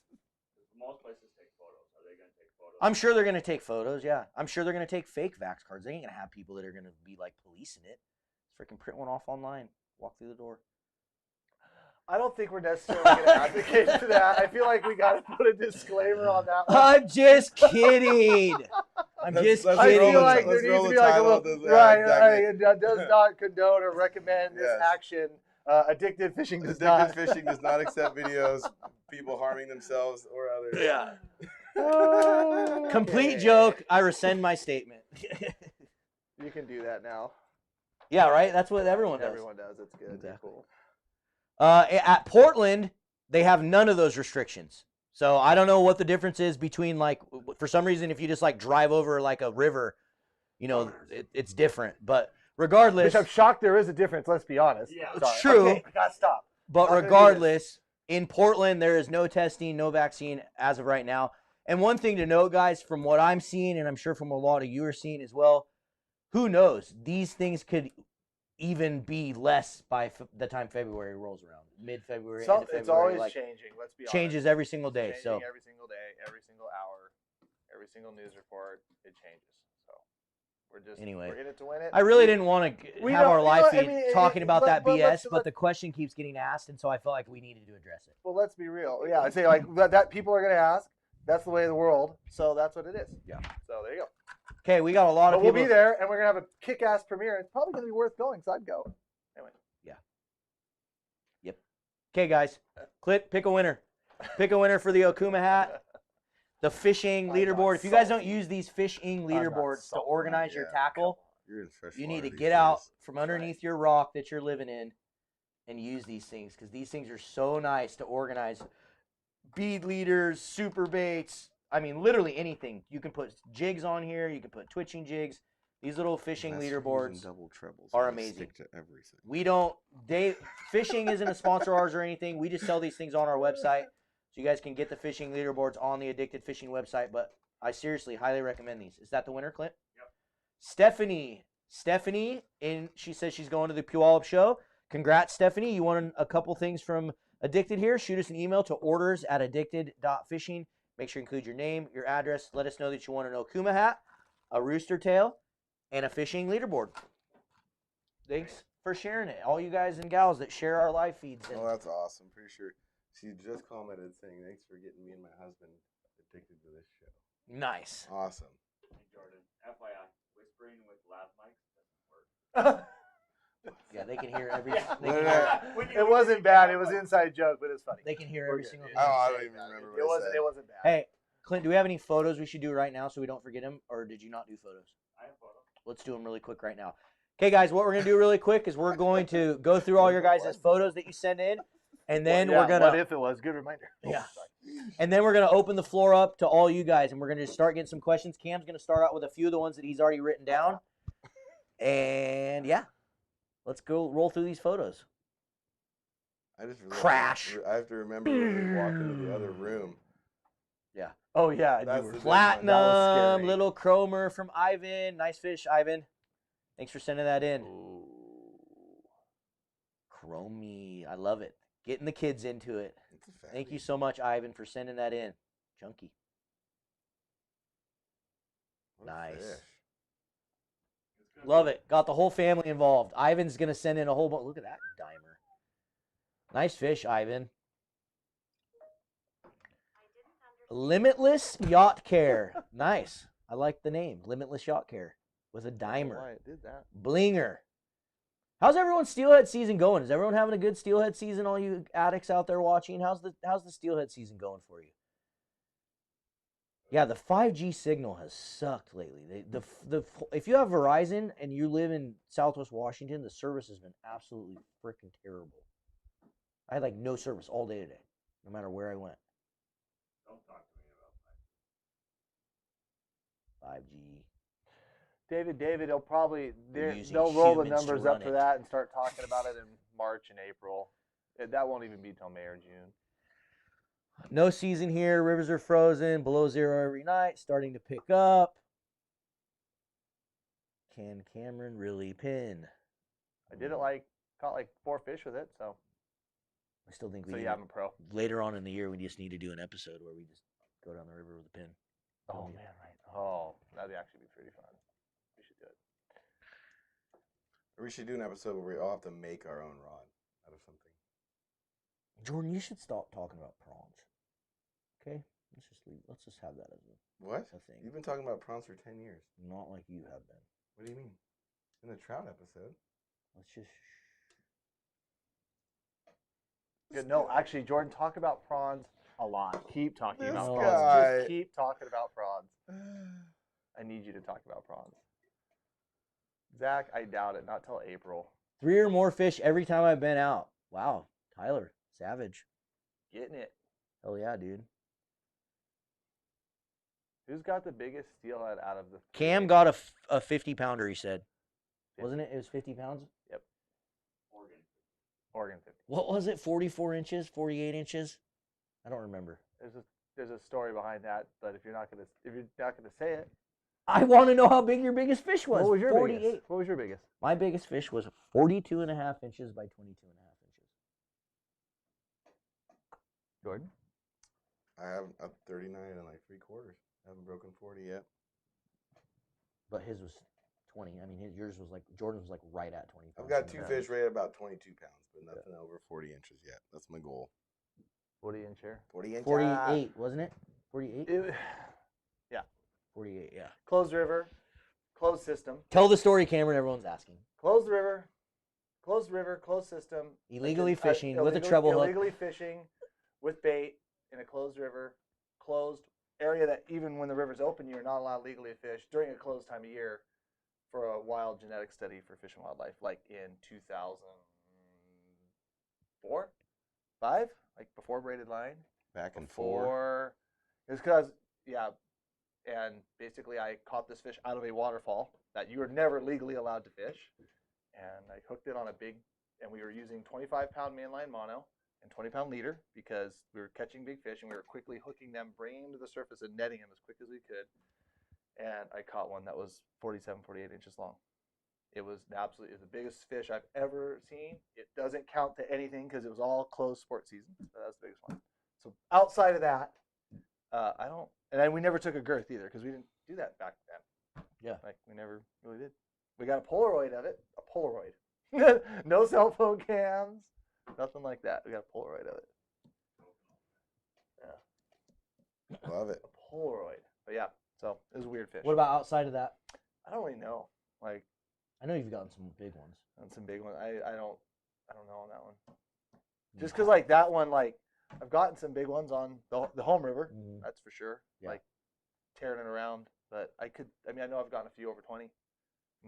Most places take photos. Are they going to take photos? I'm sure they're gonna take photos. Yeah, I'm sure they're gonna take fake vax cards. They ain't gonna have people that are gonna be like policing it. Freaking print one off online. Walk through the door. I don't think we're necessarily going to advocate for that. I feel like we got to put a disclaimer on that one. I'm just kidding. I'm just let's I kidding. feel like let's there roll needs to the be like a title little, of this- right, exactly. right, it does not condone or recommend this Yes. action. Addicted fishing does Addicted not. fishing does not accept videos, people harming themselves or others. Yeah. Okay. Complete joke. I rescind my statement. You can do that now. Yeah, right. That's what everyone does. Everyone does. It's good. It's Exactly. cool. At Portland, they have none of those restrictions. So I don't know what the difference is between like, for some reason, if you just like drive over like a river, you know, it's different. But regardless, Which I'm shocked there is a difference. Let's be honest. Yeah. It's Sorry. true. Okay, I gotta stop. but not gonna do regardless, in Portland, there is no testing, no vaccine as of right now. And one thing to note, guys, from what I'm seeing, and I'm sure from a lot of you are seeing as well, who knows? These things could even be less by the time February rolls around, mid-February, end of February. It's always like, changing. Let's be honest. changes every single day. Changing So every single day, every single hour, every single news report, it changes. So we're just Anyway, we're in it to win it. I really didn't want to We have don't- our you live know, I feed mean, talking about that but BS, but let's- the question keeps getting asked, and so I felt like we needed to address it. Well, let's be real. Yeah, I say like that people are gonna ask. That's the way of the world. So that's what it is. Yeah. So there you go. Okay, we got a lot But of we'll people. be there, and we're gonna have a kick-ass premiere. It's probably gonna be worth going, so I'd go. Anyway. Okay, guys, pick a winner. Pick a winner for the Okuma hat. The fishing I'm leaderboard. not If you guys don't salty. use these fishing not leaderboards to salty. organize your Yeah, tackle, You're in fresh you need water to these get out days. from underneath your rock that you're living in and use these things, because these things are so nice to organize. Bead leaders, super baits. I mean, literally anything. You can put jigs on here. You can put twitching jigs. These little fishing Unless you're leaderboards using double trebles, are they amazing. Stick to everything. We don't. Fishing isn't a sponsor of ours or anything. We just sell these things on our website, so you guys can get the fishing leaderboards on the Addicted Fishing website. But I seriously highly recommend these. Is that the winner, Clint? Yep. Stephanie, and she says she's going to the Puyallup show. Congrats, Stephanie. You won a couple things from Addicted here. Shoot us an email to orders@addicted.fishing. Make sure you include your name, your address. Let us know that you want an Okuma hat, a rooster tail, and a fishing leaderboard. Thanks for sharing it. All you guys and gals that share our live feeds. And Oh, that's awesome. Pretty sure she just commented saying, "Thanks for getting me and my husband addicted to this show." nice. Awesome. Hey, Jordan, FYI, whispering with lav mics doesn't work. Yeah, they can hear every. Yeah. They can Look hear, at When It wasn't bad. It was an inside joke, but it's funny. they can hear We're every good. single It thing. Oh, I you don't say. even remember It what I wasn't. said. It wasn't bad. Hey, Clint, do we have any photos we should do right now so we don't forget them, or did you not do photos? I have photos. Let's do them really quick right now. Okay, guys, what we're gonna do really quick is we're going to go through all your guys' photos that you send in, and then Well, yeah, we're gonna What if it was? Good reminder. Yeah. And then we're going to open the floor up to all you guys, and we're going to start getting some questions. Cam's going to start out with a few of the ones that he's already written down. And, yeah, let's go roll through these photos. I just really Crash. I have to remember when we walk into the other room. Oh yeah. That's you the were- big one. That was Platinum, scary. little Cromer from Ivan. Nice fish, Ivan. Thanks for sending that in. Chromie. I love it. Getting the kids into it. It's a Thank fatty. you so much, Ivan, for sending that in. Junkie. What a Nice. fish. It's gonna Love be- it. Got the whole family involved. Ivan's going to send in a whole bunch. Look at that dimer. Nice fish, Ivan. Limitless Yacht Care. Nice. I like the name. Limitless Yacht Care with a I don't know dimer. why it did that. Blinger. How's everyone's steelhead season going? Is everyone having a good steelhead season? All you addicts out there watching, how's the steelhead season going for you? Yeah, the 5G signal has sucked lately. If you have Verizon and you live in Southwest Washington, the service has been absolutely freaking terrible. I had like no service all day today, no matter where I went. Don't talk to me about 5G. David, they'll probably They're using they'll roll the humans to numbers run up for it. that and start talking about it in March and April. That won't even be till May or June. No season here. Rivers are frozen, below zero every night, starting to pick up. Can Cameron really pin? I did it caught like 4 fish with it, so I still think we so need yeah, I'm a pro. later on in the year we just need to do an episode where we just go down the river with a pin. Oh man, right. Oh, that'd actually be pretty fun. We should do it. Or we should do an episode where we all have to make our own rod out of something. Jordan, you should stop talking about prawns. Okay? Let's just have that as What? a thing. You've been talking about prawns for 10 years. Not like you have been. What do you mean? In the trout episode. Let's just Good. No, actually, Jordan, talk about prawns a lot. Keep talking This about guy. prawns. Just keep talking about prawns. I need you to talk about prawns. Zach, I doubt it. Not till April. 3 or more fish every time I've been out. Wow. Tyler, savage. Getting it. Hell yeah, dude. Who's got the biggest steelhead out of the Cam got a 50-pounder, he said. Wasn't it? It was 50 pounds? Yep. Oregon. Oregon 50. What was it? 44 inches? 48 inches? I don't remember. There's a story behind that, but if you're not gonna say it, I want to know how big your biggest fish was. what was your 48. biggest? What was your biggest? My biggest fish was 42 and a half inches by 22 and a half inches. Jordan? I have a 39 and like 3/4. I haven't broken 40 yet. But his was 20. I mean, yours was like, Jordan's was like right at 20 pounds. I've got 2 fish rated about 22 pounds, but nothing over 40 inches yet. That's my goal. 40-inch here. 40 inches. 48, wasn't it? 48? Yeah. 48, yeah. Closed river, closed system. Tell the story, Cameron. Everyone's asking. Closed river, closed system. Illegally fishing with a treble hook. Illegally fishing with bait in a closed river, closed area that even when the river's open, you're not allowed legally to fish during a closed time of year for a wild genetic study for Fish and Wildlife, like in 2004, 5, like before braided line. Back and forth. It was because, yeah, and basically I caught this fish out of a waterfall that you were never legally allowed to fish, and I hooked it on a big, and we were using 25-pound mainline mono and 20-pound leader because we were catching big fish, and we were quickly hooking them, bringing them to the surface, and netting them as quick as we could. And I caught one that was 47, 48 inches long. It was the biggest fish I've ever seen. It doesn't count to anything because it was all closed sport season. But that's the biggest one. So outside of that, I don't. And then we never took a girth either because we didn't do that back then. Yeah. Like we never really did. We got a Polaroid of it. A Polaroid. No cell phone cams. Nothing like that. We got a Polaroid of it. Yeah. Love it. A Polaroid. But yeah. So it was a weird fish. What about outside of that? I don't really know. Like, I know you've gotten some big ones. and some big ones. I don't know on that one. Just because like that one, like I've gotten some big ones on the home river. Mhm. That's for sure. Yeah. Like tearing it around. But I know I've gotten a few over 20.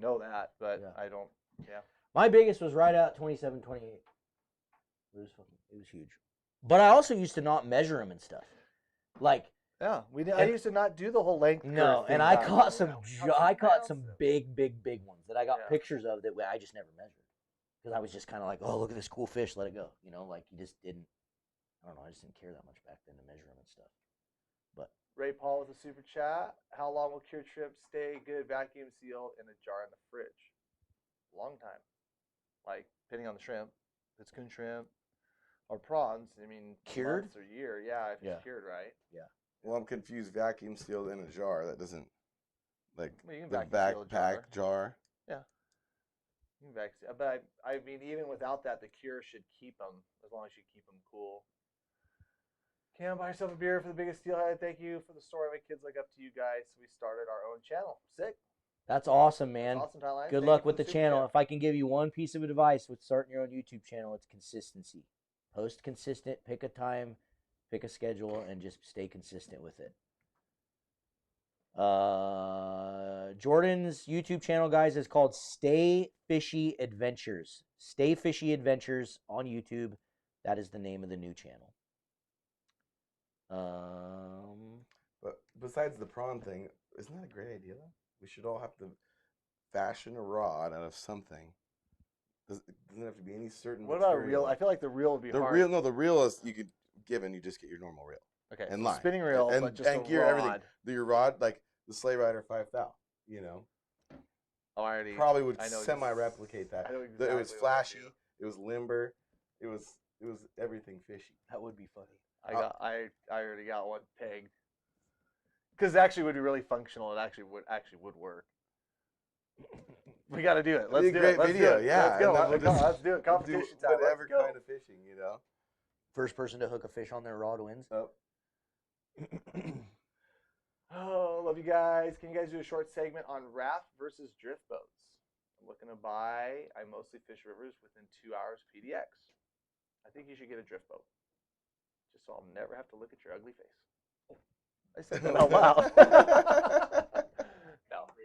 Know that, but Yeah. I don't. Yeah. My biggest was right at 27, 28. It was huge. But I also used to not measure them and stuff. Like, Yeah. I used to not do the whole length. no, curve and thing I back caught then. some Yeah, I caught some massive. big ones that I got Yeah. pictures of that I just never measured. Because I was just kind of like, oh, look at this cool fish, let it go. You know, like you just didn't, I don't know, I just didn't care that much back then to measure them and stuff. But Ray Paul with a super chat. How long will cure shrimp stay good vacuum sealed in a jar in the fridge? Long time. Like, depending on the shrimp. If it's coon shrimp or prawns, I mean, Cured? months or year. Yeah, if it's Yeah. cured right. Well, I'm confused. Vacuum sealed in a jar. That doesn't, like, Well, you can the vacuum seal a backpack jar. You can vacuum seal, but I mean, even without that, the cure should keep them as long as you keep them cool. Cam, buy yourself a beer for the biggest steelhead. Thank you for the story. My kids look up to you guys. We started our own channel. Sick. That's awesome, man. Awesome, Tyler. Good luck with the channel. If I can give you one piece of advice with starting your own YouTube channel, it's consistency. Post consistent, pick a time, pick a schedule, and just stay consistent with it. Jordan's YouTube channel, guys, is called Stay Fishy Adventures. Stay Fishy Adventures on YouTube. That is the name of the new channel. But besides the prawn thing, isn't that a great idea? We should all have to fashion a rod out of something. Doesn't have to be any certain. What about a material. reel? I feel like the reel would be the hard. reel. No, the reel is you could give and you just get your normal reel. Okay, and so line. spinning reel, and, but just and a gear rod. everything. Your rod, like the Sleigh Rider 5000. You know, Oh, I already probably would I know semi-replicate that. I know It exactly was what flashy. I do. It was limber. It was everything fishy. That would be funny. I already got one pegged. Because it actually would be really functional. It actually would work. We got to do it. Let's It'd be do a it. great Let's video, do it. yeah, Let's go. and Let's, just let's do it. Competition Do time. whatever Let's go. kind of fishing, you know. First person to hook a fish on their rod wins. Oh. Oh, love you guys. Can you guys do a short segment on raft versus drift boats? I'm looking to buy. I mostly fish rivers within 2 hours PDX. I think you should get a drift boat, just so I'll never have to look at your ugly face. I said that out loud.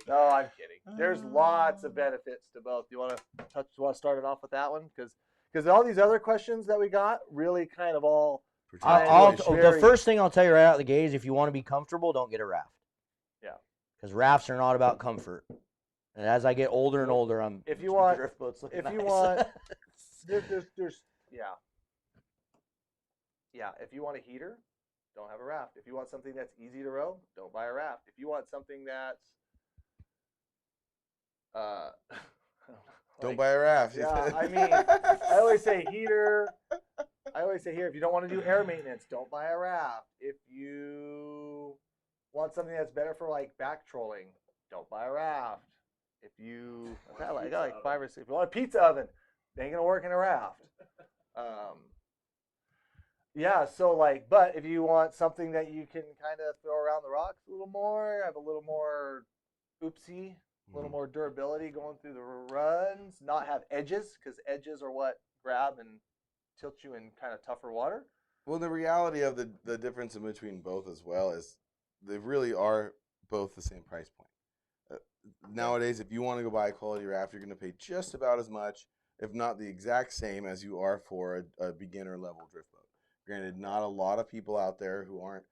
No, I'm kidding. There's lots of benefits to both. You want to start it off with that one because all these other questions that we got really kind of all. The first thing I'll tell you right out of the gate is if you want to be comfortable, don't get a raft. Yeah. Because rafts are not about comfort. And as I get older and older, if you want drift boats looking nice. you want there's if you want a heater, don't have a raft. If you want something that's easy to row, don't buy a raft. If you want something that's don't buy a raft. Yeah, I mean, I always say heater. If you don't want to do air maintenance, don't buy a raft. If you want something that's better for like back trolling, don't buy a raft. If you I got like 5 or 6. If you want a pizza oven, it ain't gonna work in a raft. Yeah, so like, but if you want something that you can kind of throw around the rocks a little more, have a little more oopsie, a little more durability going through the runs, not have edges, because edges are what grab and tilt you in kind of tougher water. Well, the reality of the difference in between both as well is they really are both the same price point. Nowadays, if you want to go buy a quality raft, you're going to pay just about as much, if not the exact same, as you are for a beginner level drift boat. Granted, not a lot of people out there who aren't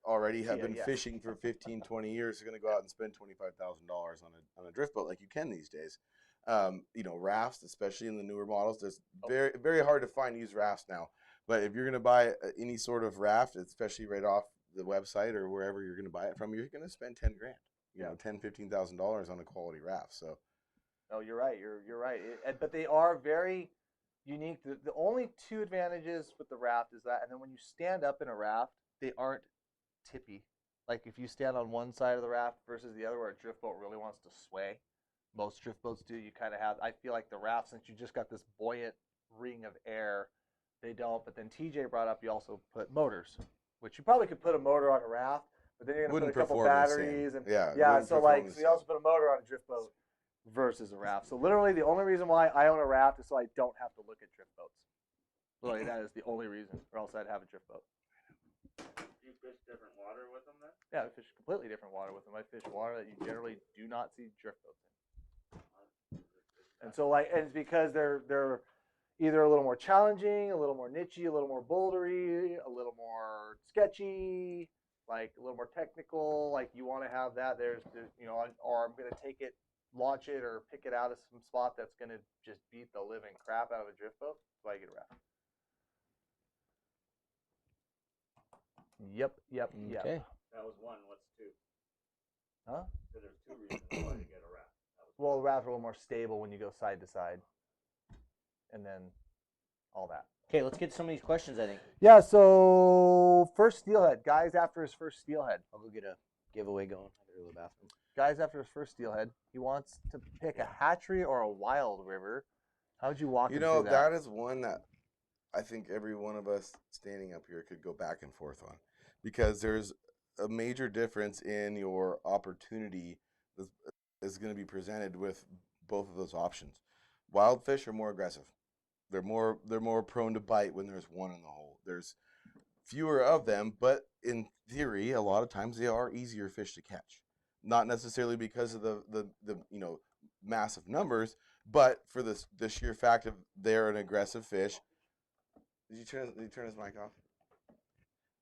already have been fishing for 15, 20 years are going to go out and spend $25,000 on a drift boat like you can these days. Rafts, especially in the newer models, there's very, very hard to find used rafts now. But if you're going to buy any sort of raft, especially right off the website or wherever you're going to buy it from, you're going to spend $10,000, $10,000-$15,000 on a quality raft. So, oh, you're right. You're right. But they are very unique. The only two advantages with the raft is that, and then when you stand up in a raft, they aren't tippy. Like if you stand on one side of the raft versus the other, where a drift boat really wants to sway. Most drift boats do. You kind of have. I feel like the raft, since you just got this buoyant ring of air, they don't. But then TJ brought up you also put motors, which you probably could put a motor on a raft, but then you're gonna put a couple batteries and So you also put a motor on a drift boat versus a raft. So literally the only reason why I own a raft is so I don't have to look at drift boats. Literally that is the only reason, or else I'd have a drift boat. Do you fish different water with them then? Yeah, I fish completely different water with them. I fish water that you generally do not see drift boats in. And so and it's because they're either a little more challenging, a little more nichey, a little more bouldery, a little more sketchy, like a little more technical. Like you want to have that. There's or I'm gonna take it, launch it, or pick it out of some spot that's gonna just beat the living crap out of a drift boat. So I get a raft. Yep. Okay. That was one. What's two? Huh? So there's two reasons why you get a raft. Well, the raft are a little more stable when you go side to side, and then all that. Okay, let's get some of these questions, I think. Yeah, so first steelhead. Guys after his first steelhead. I'll go get a giveaway going. I gotta go to the bathroom. Guys after his first steelhead. He wants to pick a hatchery or a wild river. How'd you walk him through that? that is one that I think every one of us standing up here could go back and forth on, because there's a major difference in your opportunity is going to be presented with both of those options. Wild fish are more aggressive. They're more prone to bite when there's one in the hole. There's fewer of them, but in theory, a lot of times they are easier fish to catch. Not necessarily because of the massive numbers, but for the sheer fact of they're an aggressive fish. Did you turn his mic off?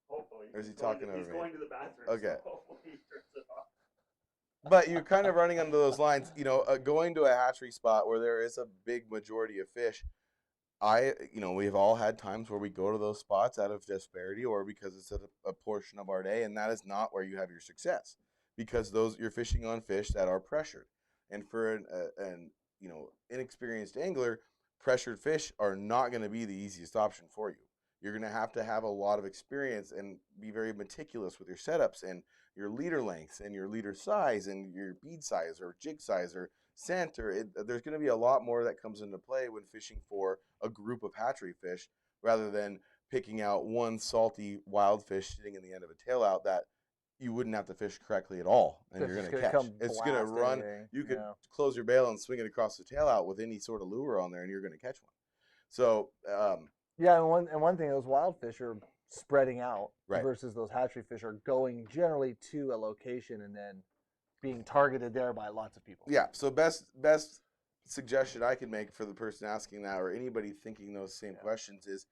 Hopefully. Or is he talking over me? He's going to the bathroom. Okay. So hopefully he turns it off. But you're kind of running under those lines, going to a hatchery spot where there is a big majority of fish. We've all had times where we go to those spots out of disparity or because it's a portion of our day, and that is not where you have your success because you're fishing on fish that are pressured. And for an inexperienced angler, pressured fish are not going to be the easiest option for you. You're going to have a lot of experience and be very meticulous with your setups and your leader lengths and your leader size and your bead size or jig size or scent. There's going to be a lot more that comes into play when fishing for a group of hatchery fish rather than picking out one salty wild fish sitting in the end of a tail out that you wouldn't have to fish correctly at all and you're going to catch. It's going to run. You could close your bail and swing it across the tail out with any sort of lure on there and you're going to catch one. So, yeah, and one thing, those wild fish are spreading out right. versus those hatchery fish are going generally to a location and then being targeted there by lots of people. Yeah, so best suggestion I can make for the person asking that or anybody thinking those same questions is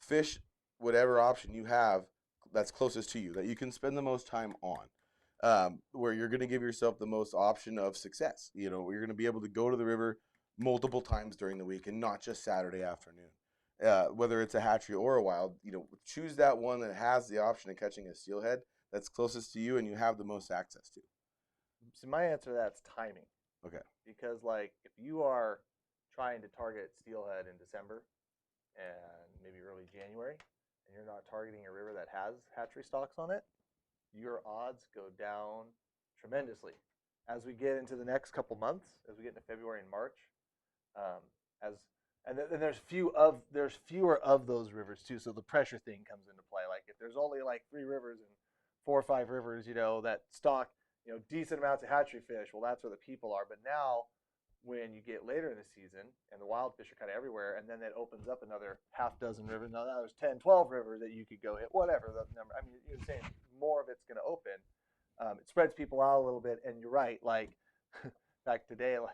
fish whatever option you have that's closest to you, that you can spend the most time on, where you're going to give yourself the most option of success. You're going to be able to go to the river multiple times during the week and not just Saturday afternoon. Whether it's a hatchery or a wild, choose that one that has the option of catching a steelhead that's closest to you and you have the most access to. So my answer to that's timing. Okay. Because if you are trying to target steelhead in December and maybe early January, and you're not targeting a river that has hatchery stocks on it, your odds go down tremendously. As we get into the next couple months, as we get into February and March, and there's fewer of those rivers too, so the pressure thing comes into play. Like if there's only like 3 rivers and 4 or 5 rivers, that stock, decent amounts of hatchery fish, well, that's where the people are. But now, when you get later in the season and the wild fish are kind of everywhere, and then that opens up another half dozen rivers. Now there's 10, 12 rivers that you could go hit, whatever the number. I mean, you're saying more of it's going to open. It spreads people out a little bit, and you're right. Like back today, I'm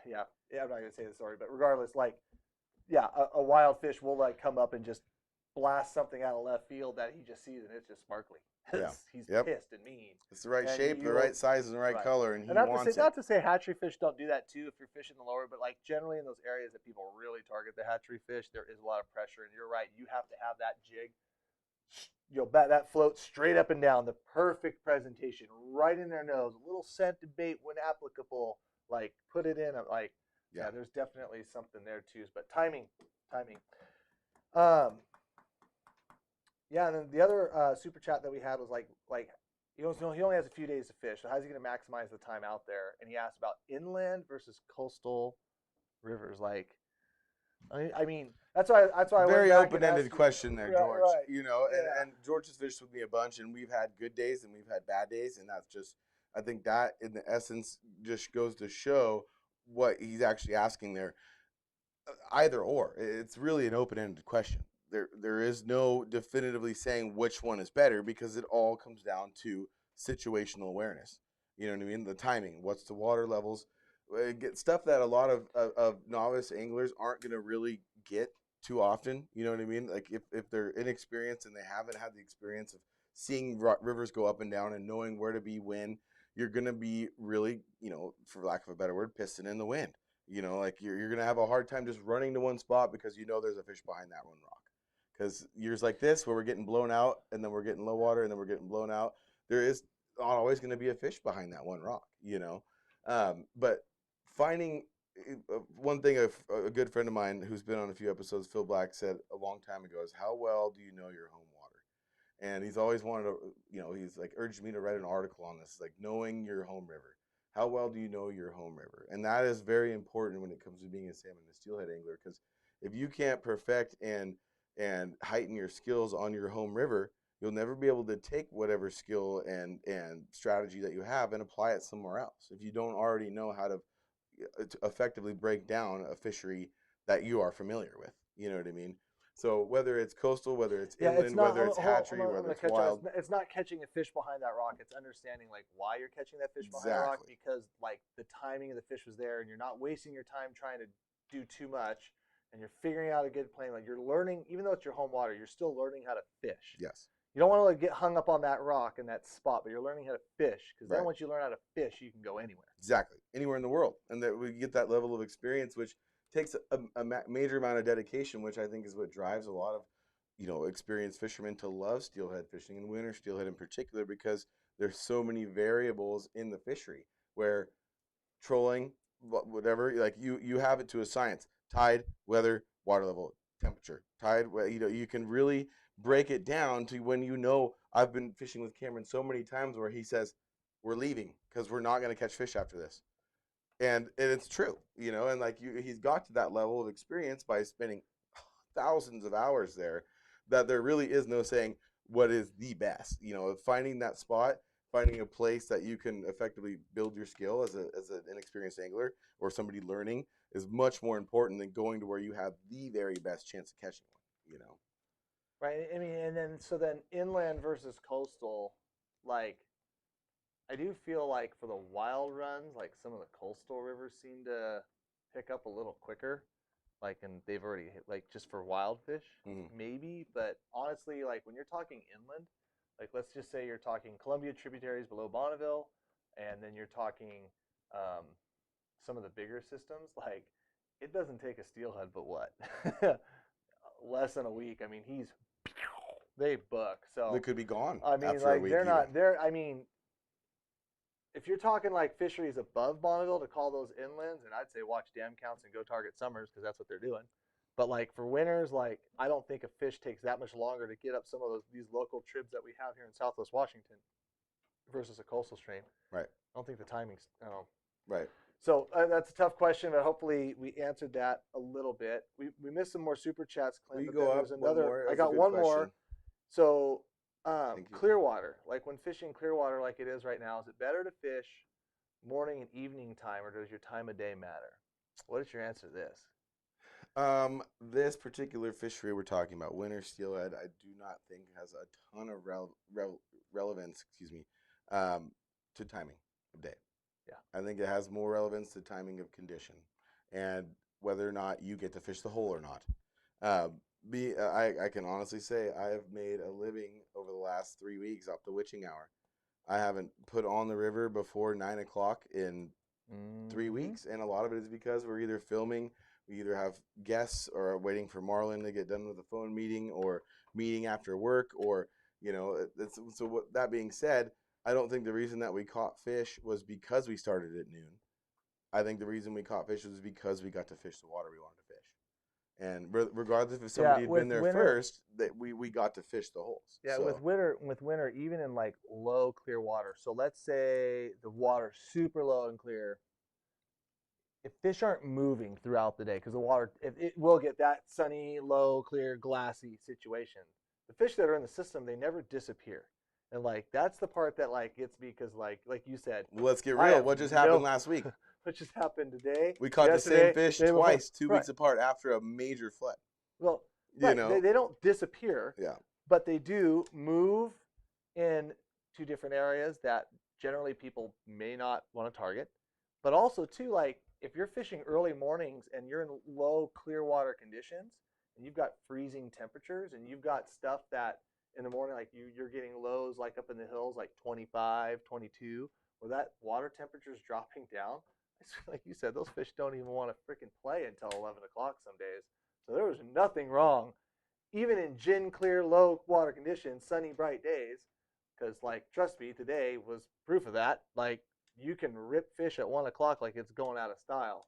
not going to say the story, but regardless, a wild fish will come up and just blast something out of left field that he just sees, and it's just sparkly. He's pissed and mean. It's the right shape, the right size, and the right color, and he wants it. Not to say hatchery fish don't do that too if you're fishing the lower, but generally in those areas that people really target the hatchery fish, there is a lot of pressure, and you're right. You have to have that jig, that float straight up and down, the perfect presentation, right in their nose, a little scent to bait when applicable. Put it in. There's definitely something there too. But timing. And then the other super chat that we had was he only has a few days to fish, so how's he going to maximize the time out there? And he asked about inland versus coastal rivers. I mean, that's why. Very open-ended question there, George. Right. And George has fished with me a bunch, and we've had good days and we've had bad days, and that's just, I think that in the essence just goes to show what he's actually asking there. Either or, it's really an open-ended question. There is no definitively saying which one is better because it all comes down to situational awareness. You know what I mean? The timing, what's the water levels, get stuff that a lot of novice anglers aren't going to really get too often. You know what I mean? If they're inexperienced and they haven't had the experience of seeing rivers go up and down and knowing where to be when, you're going to be really, for lack of a better word, pissing in the wind. You're going to have a hard time just running to one spot because there's a fish behind that one rock. Because years like this where we're getting blown out and then we're getting low water and then we're getting blown out, there is not always going to be a fish behind that one rock, But finding one thing, a good friend of mine who's been on a few episodes, Phil Black, said a long time ago is, how well do you know your home water? And he's always wanted to, he's urged me to write an article on this, knowing your home river. How well do you know your home river? And that is very important when it comes to being a salmon and steelhead angler, because if you can't perfect and heighten your skills on your home river, you'll never be able to take whatever skill and strategy that you have and apply it somewhere else. If you don't already know how to to effectively break down a fishery that you are familiar with. You know what I mean? So whether it's coastal, whether it's inland, whether it's hatchery, whether it's wild. It's not catching a fish behind that rock. It's understanding like why you're catching that fish behind the rock, because like the timing of the fish was there, and you're not wasting your time trying to do too much, and you're figuring out a good plan. Like you're learning, even though it's your home water, you're still learning how to fish. Yes. You don't want to like, get hung up on that rock and that spot, but you're learning how to fish, because then once you learn how to fish, you can go anywhere. Exactly, anywhere in the world, and that we get that level of experience, which takes a major amount of dedication, which I think is what drives a lot of, experienced fishermen to love steelhead fishing, and winter steelhead in particular, because there's so many variables in the fishery where trolling, whatever, like you have it to a science: tide, weather, water level, temperature, tide. You can really break it down to I've been fishing with Cameron so many times where he says, "We're leaving because we're not going to catch fish after this," and it's true, and like he's got to that level of experience by spending thousands of hours there, that there really is no saying what is the best. Finding that spot, finding a place that you can effectively build your skill as an inexperienced angler or somebody learning is much more important than going to where you have the very best chance of catching one. Right. I mean, and then inland versus coastal, like I do feel like for the wild runs, like some of the coastal rivers seem to pick up a little quicker. Like, and they've already hit, like, just for wild fish, maybe. But honestly, like, when you're talking inland, like, let's just say you're talking Columbia tributaries below Bonneville, and then you're talking some of the bigger systems, like, it doesn't take a steelhead, but what? Less than a week. I mean, they book. So they could be gone. I mean, after a week I mean, if you're talking like fisheries above Bonneville to call those inlands, and I'd say watch dam counts and go target summers, because that's what they're doing. But like for winters, like I don't think a fish takes that much longer to get up some of these local tribs that we have here in Southwest Washington versus a coastal stream. Right. I don't think the timing's. Right. So that's a tough question, but hopefully we answered that a little bit. We missed some more super chats, Clint. Will you go up one more? I got one more. So Clearwater, like when fishing Clearwater like it is right now, is it better to fish morning and evening time, or does your time of day matter? What is your answer to this? This particular fishery we're talking about, winter steelhead, I do not think has a ton of relevance, to timing of day. Yeah. I think it has more relevance to timing of condition and whether or not you get to fish the hole or not. I can honestly say I have made a living over the last 3 weeks off the witching hour. I haven't put on the river before 9 o'clock in 3 weeks, and a lot of it is because we're either filming, we either have guests, or are waiting for Marlon to get done with the phone meeting, or meeting after work, or so that being said, I don't think the reason that we caught fish was because we started at noon. I think the reason we caught fish was because we got to fish the water we wanted to fish. And regardless if somebody had been there first, that we got to fish the holes. Yeah, so. with winter, even in like low clear water. So let's say the water's super low and clear. If fish aren't moving throughout the day, because the water, it will get that sunny, low, clear, glassy situation. The fish that are in the system, they never disappear. And like that's the part that like gets me, because like you said. Well, let's get real. What just happened last week? What just happened today? We caught the same fish twice, 2 weeks apart, after a major flood. Well, they don't disappear. Yeah. But they do move in to different areas that generally people may not want to target. But also too, like if you're fishing early mornings and you're in low clear water conditions and you've got freezing temperatures and you've got stuff that in the morning, like you're getting lows like up in the hills, like 25, 22, where that water temperature is dropping down. Like you said, those fish don't even want to freaking play until 11 o'clock some days. So there was nothing wrong, even in gin clear, low water conditions, sunny, bright days, because like, trust me, today was proof of that. Like you can rip fish at 1 o'clock like it's going out of style.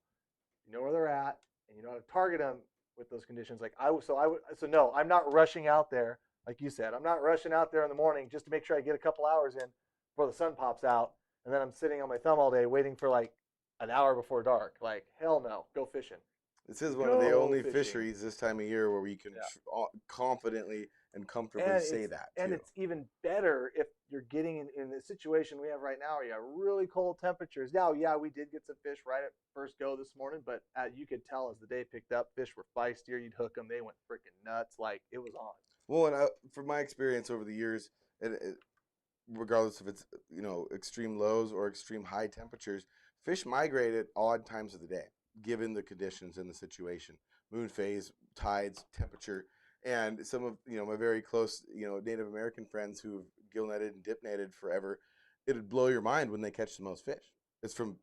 You know where they're at, and you know how to target them with those conditions. Like so no, I'm not rushing out there. Like you said, I'm not rushing out there in the morning just to make sure I get a couple hours in before the sun pops out, and then I'm sitting on my thumb all day waiting for like an hour before dark. Like hell no, go fishing. This is one of the Go only fishing. fisheries this time of year where we can Yeah. confidently and comfortably And say it's, that and too. it's even better if you're getting in the situation we have right now where you have really cold temperatures. Now, yeah, we did get some fish right at first go this morning, but you could tell as the day picked up, fish were feistier. You'd hook them, they went freaking nuts. Like it was on. Well, and from my experience over the years, regardless if it's extreme lows or extreme high temperatures, fish migrate at odd times of the day, given the conditions and the situation, moon phase, tides, temperature, and some of my very close Native American friends who've gill netted and dip netted forever. It'd blow your mind when they catch the most fish. It's from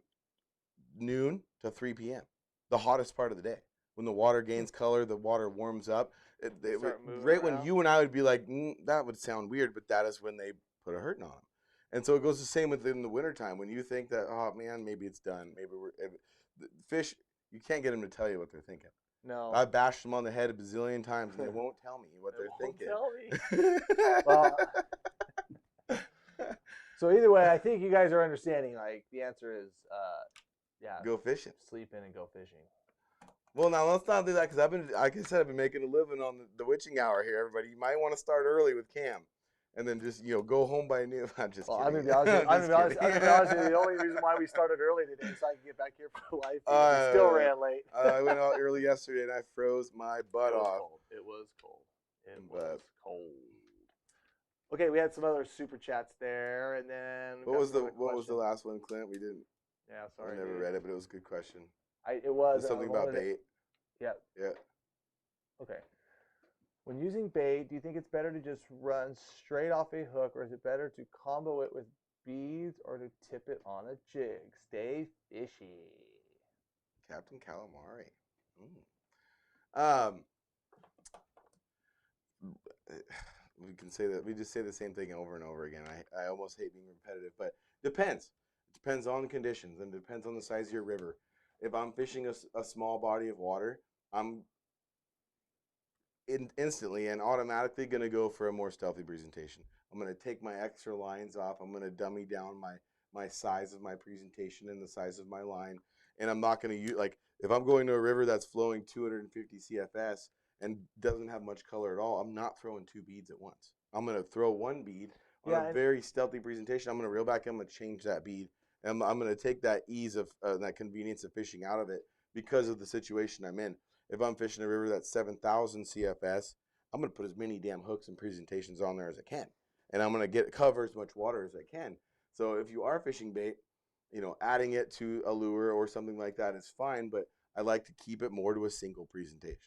noon to 3 p.m., the hottest part of the day. When the water gains color, the water warms up. Right when you and I would be like, that would sound weird, but that is when they put a hurting on them. And so it goes the same within the wintertime. When you think that, oh man, maybe it's done. Maybe the fish, you can't get them to tell you what they're thinking. No. I bashed them on the head a bazillion times, and they won't tell me what they're thinking. Tell me. Well, so either way, I think you guys are understanding. Like the answer is, go fishing. Sleep in and go fishing. Well, now let's not do that because like I said, I've been making a living on the witching hour here. Everybody, you might want to start early with Cam, and then just go home by noon. I'm just kidding. I'm gonna be honest. The only reason why we started early today is so I can get back here for life. We still ran late. I went out early yesterday and I froze my butt off. It was cold. Okay, we had some other super chats there, and then what was the last one, Clint? We didn't. Yeah, sorry. I never read it, but it was a good question. It was something about bait. Yeah. Yeah. Okay. When using bait, do you think it's better to just run straight off a hook, or is it better to combo it with beads or to tip it on a jig? Stay fishy. Captain Calamari. We can say that. We just say the same thing over and over again. I almost hate being repetitive, but depends. It depends on conditions and depends on the size of your river. If I'm fishing a small body of water, I'm instantly and automatically going to go for a more stealthy presentation. I'm going to take my extra lines off. I'm going to dummy down my size of my presentation and the size of my line. And I'm not going to use, like, if I'm going to a river that's flowing 250 CFS and doesn't have much color at all, I'm not throwing two beads at once. I'm going to throw one bead on a very stealthy presentation. I'm going to reel back. I'm going to change that bead. And I'm going to take that ease of that convenience of fishing out of it because of the situation I'm in. If I'm fishing a river that's 7,000 CFS, I'm going to put as many damn hooks and presentations on there as I can. And I'm going to cover as much water as I can. So if you are fishing bait, adding it to a lure or something like that is fine, but I like to keep it more to a single presentation.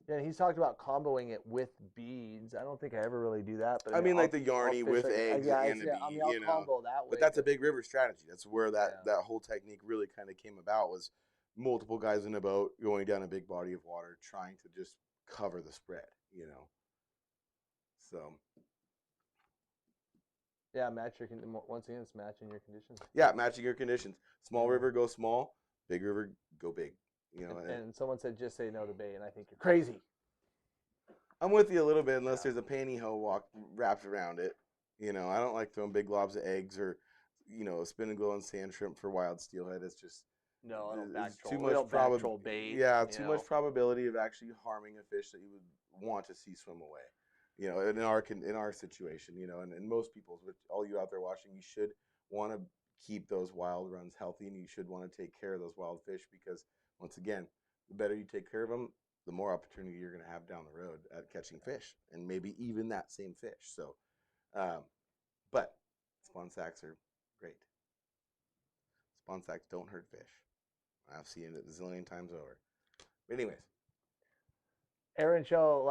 Yeah, he's talked about comboing it with beads. I don't think I ever really do that. But I mean, like the yarny with eggs and a bead, I'll combo that way. But that's a big river strategy. That's where that whole technique really kind of came about, was multiple guys in a boat going down a big body of water trying to just cover the spread, So. Yeah, once again, it's matching your conditions. Yeah, matching your conditions. Small river, go small. Big river, go big. And someone said just say no to bait, and I think you're crazy. I'm with you a little bit, unless there's a pantyhose wrapped around it. I don't like throwing big globs of eggs or, a spin and glow and sand shrimp for wild steelhead. It's just too much back-troll bait. Yeah, too much probability of actually harming a fish that you would want to see swim away. In our situation, and most people's, which all you out there watching, you should want to keep those wild runs healthy, and you should want to take care of those wild fish because, once again, the better you take care of them, the more opportunity you're going to have down the road at catching fish, and maybe even that same fish. So, but spawn sacks are great. Spawn sacks don't hurt fish. I've seen it a zillion times over. But anyways. Aaron Show,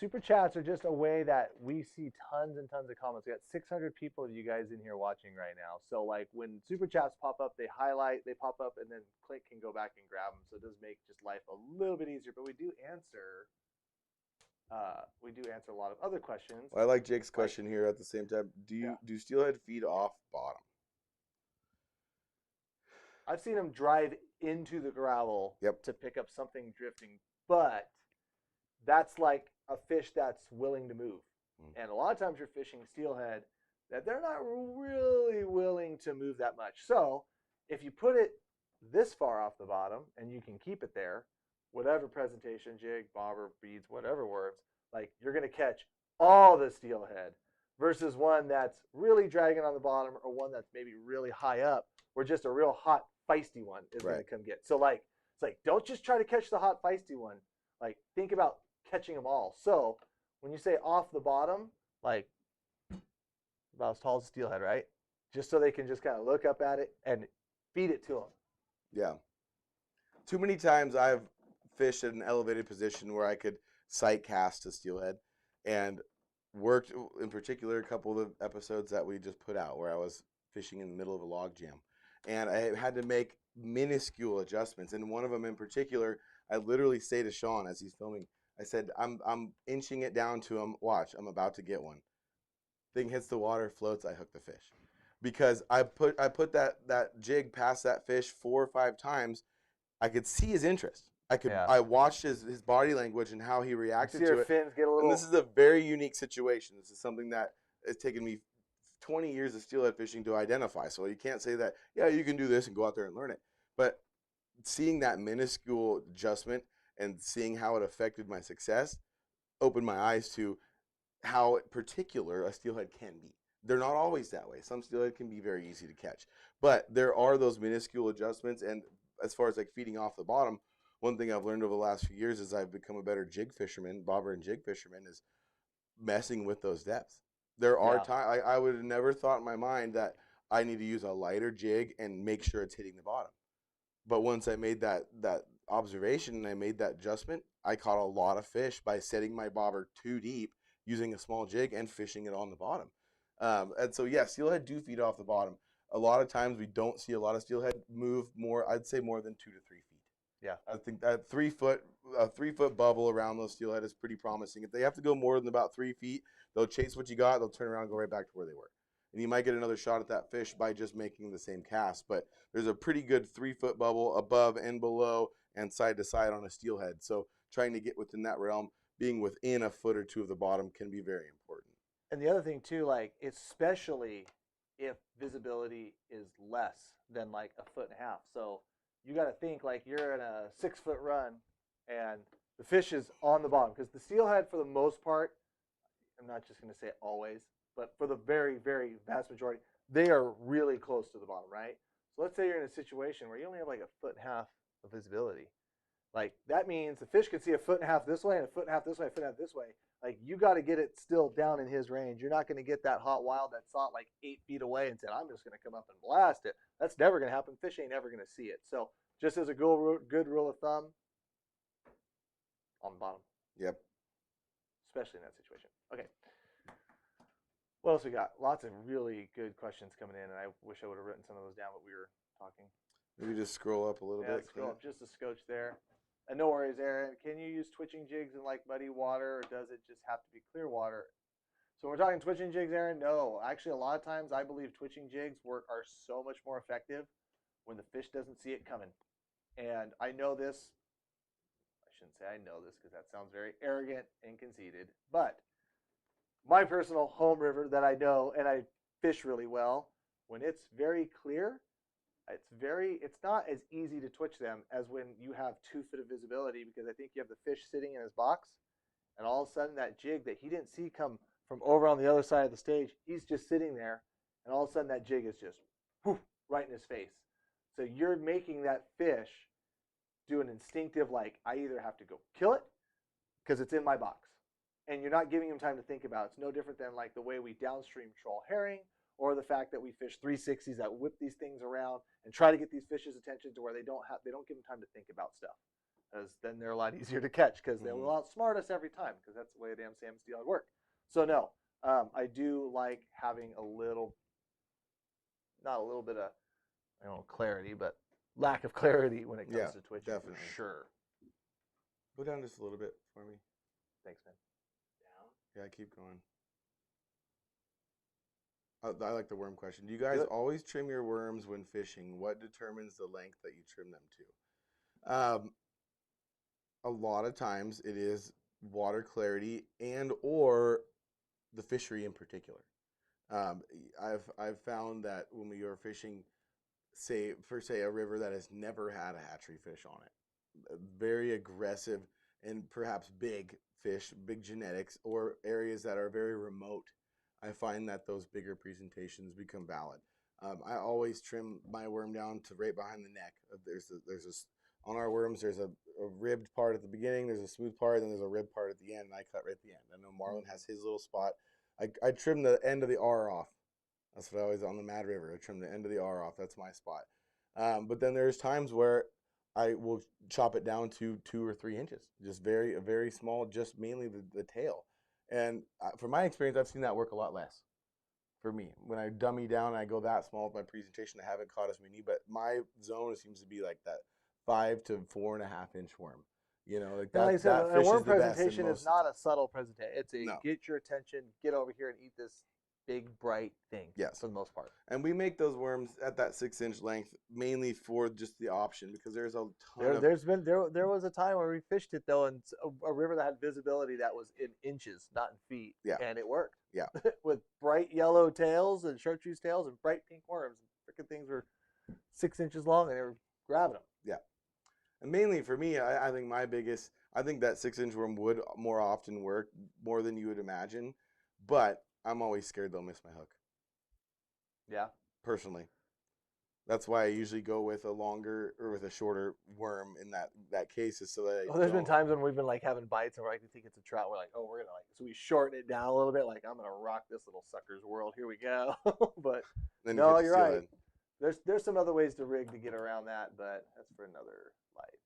super chats are just a way that we see tons and tons of comments. We got 600 people of you guys in here watching right now. So when super chats pop up, they pop up, and then Clint can go back and grab them. So it does make just life a little bit easier. But we do answer a lot of other questions. Well, I like Jake's question here at the same time. Do steelhead feed off bottom? I've seen them drive into the gravel to pick up something drifting, but that's like a fish that's willing to move. And a lot of times you're fishing steelhead that they're not really willing to move that much. So if you put it this far off the bottom and you can keep it there, whatever presentation, jig, bobber, beads, whatever works, like you're going to catch all the steelhead versus one that's really dragging on the bottom or one that's maybe really high up where just a real hot, feisty one is going to come get. So like, it's like, don't just try to catch the hot, feisty one. Like, think about catching them all. So when you say off the bottom, like about as tall as a steelhead, right? Just so they can just kind of look up at it and feed it to them. Yeah. Too many times I've fished at an elevated position where I could sight cast a steelhead, and worked in particular a couple of episodes that we just put out where I was fishing in the middle of a log jam, and I had to make minuscule adjustments. And one of them in particular, I literally say to Sean as he's filming, I said, I'm inching it down to him. Watch, I'm about to get one. Thing hits the water, floats, I hook the fish. Because I put that jig past that fish 4 or 5 times, I could see his interest. I watched his body language and how he reacted to it. Fins get a little... And this is a very unique situation. This is something that has taken me 20 years of steelhead fishing to identify. So you can't say that, yeah, you can do this and go out there and learn it. But seeing that minuscule adjustment and seeing how it affected my success opened my eyes to how particular a steelhead can be. They're not always that way. Some steelhead can be very easy to catch. But there are those minuscule adjustments. And as far as like feeding off the bottom, one thing I've learned over the last few years is I've become a better jig fisherman, bobber and jig fisherman, is messing with those depths. There are times I would have never thought in my mind that I need to use a lighter jig and make sure it's hitting the bottom. But once I made that observation and I made that adjustment, I caught a lot of fish by setting my bobber too deep, using a small jig and fishing it on the bottom. And so, yeah, steelhead do feed off the bottom. A lot of times we don't see a lot of steelhead move more, I'd say more than 2 to 3 feet. Yeah. I think that a 3 foot bubble around those steelhead is pretty promising. If they have to go more than about 3 feet, they'll chase what you got, they'll turn around and go right back to where they were. And you might get another shot at that fish by just making the same cast. But there's a pretty good 3 foot bubble above and below and side to side on a steelhead. So trying to get within that realm, being within a foot or 2 of the bottom can be very important. And the other thing too, like especially if visibility is less than like 1.5 feet. So you got to think like you're in a 6 foot run and the fish is on the bottom, because the steelhead for the most part, I'm not just going to say it always, but for the very, very vast majority, they are really close to the bottom, right? So let's say you're in a situation where you only have like 1.5 feet of visibility. Like that means the fish can see 1.5 feet this way and 1.5 feet this way, 1.5 feet this way. Like you got to get it still down in his range. You're not going to get that hot wild that saw it like 8 feet away and said, I'm just going to come up and blast it. That's never going to happen. Fish ain't ever going to see it. So just as a good rule of thumb, on the bottom. Yep. Especially in that situation. Okay. What else we got? Lots of really good questions coming in, and I wish I would have written some of those down, but we were talking. Maybe just scroll up a little bit. Scroll up just a scotch there. And no worries, Aaron. Can you use twitching jigs in like muddy water, or does it just have to be clear water? So when we're talking twitching jigs, Aaron, no. Actually, a lot of times I believe twitching jigs are so much more effective when the fish doesn't see it coming. And I know this. I shouldn't say I know this because that sounds very arrogant and conceited. But my personal home river that I know and I fish really well, when it's very clear, it's not as easy to twitch them as when you have 2 feet of visibility, because I think you have the fish sitting in his box and all of a sudden that jig that he didn't see come from over on the other side of the stage, he's just sitting there and all of a sudden that jig is just whoosh, right in his face. So you're making that fish do an instinctive, like, I either have to go kill it because it's in my box, and you're not giving him time to think about it. It's no different than like the way we downstream troll herring, or the fact that we fish 360s that whip these things around and try to get these fish's attention to where they don't give them time to think about stuff, because then they're a lot easier to catch because they will outsmart us every time, because that's the way a damn salmon steelhead work. So no, I do like having not a little bit of, I don't know, clarity, but lack of clarity when it comes to twitching. Definitely. For sure. Go down just a little bit for me. Thanks, man. Yeah, keep going. I like the worm question. Do you guys always trim your worms when fishing? What determines the length that you trim them to? A lot of times it is water clarity and or the fishery in particular. I've found that when we are fishing say a river that has never had a hatchery fish on it, very aggressive and perhaps big fish, big genetics, or areas that are very remote, I find that those bigger presentations become valid. I always trim my worm down to right behind the neck. On our worms, there's a ribbed part at the beginning, there's a smooth part, and there's a ribbed part at the end, and I cut right at the end. I know Marlon has his little spot. I trim the end of the R off. That's what I always, on the Mad River, I trim the end of the R off. That's my spot. But then there's times where I will chop it down to 2 or 3 inches, just very small, just mainly the tail. And from my experience, I've seen that work a lot less for me. When I dummy down and I go that small with my presentation, I haven't caught as many, but my zone seems to be like that 5 to 4.5 inch worm. You know, like that. Like I said, that a fish worm is the best in presentation most is not a subtle presentation. It's a No. get your attention, get over here and eat this big bright thing. Yes. For the most part. And we make those worms at that 6 inch length mainly for just the option, because there's a ton There was a time where we fished it though in a river that had visibility that was in inches, not in feet. Yeah. And it worked. Yeah. With bright yellow tails and chartreuse tails and bright pink worms. Freaking things were 6 inches long and they were grabbing them. Yeah. And mainly for me, I think that 6 inch worm would more often work more than you would imagine, but I'm always scared they'll miss my hook. Yeah. Personally. That's why I usually go with a longer or with a shorter worm in that case, is so that There's been times when we've been like having bites and we're like, we think it's a trout. We're like, oh, we're gonna so we shorten it down a little bit. Like, I'm gonna rock this little sucker's world. Here we go. But then no, hit the you're right. steelhead. There's some other ways to rig to get around that, but that's for another life.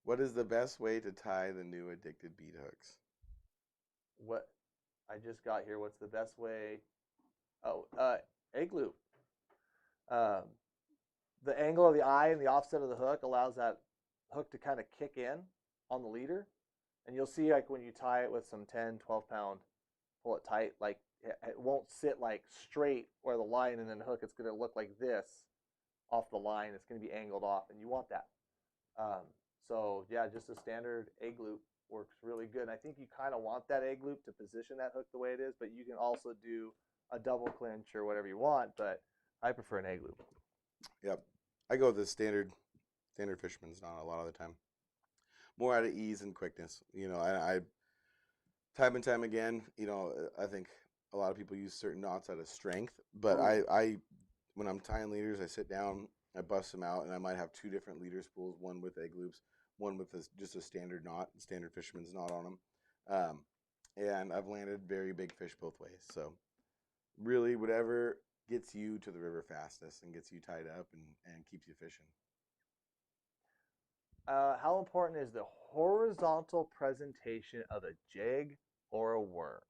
What is the best way to tie the new addicted bead hooks? What I just got here. What's the best way? Oh, egg loop. The angle of the eye and the offset of the hook allows that hook to kind of kick in on the leader. And you'll see, like, when you tie it with some 10, 12-pound, pull it tight, like, it won't sit, like, straight where the line and then hook. It's going to look like this off the line. It's going to be angled off, and you want that. So, yeah, just a standard egg loop works really good. And I think you kind of want that egg loop to position that hook the way it is, but you can also do a double clinch or whatever you want, but I prefer an egg loop. Yep. I go with the standard fisherman's knot a lot of the time. More out of ease and quickness. You know, I time and time again, you know, I think a lot of people use certain knots out of strength, but I when I'm tying leaders, I sit down, I bust them out, and I might have 2 different leader spools, one with egg loops, one with just a standard knot, standard fisherman's knot on them. And I've landed very big fish both ways. So really, whatever gets you to the river fastest and gets you tied up and keeps you fishing. How important is the horizontal presentation of a jig or a worm?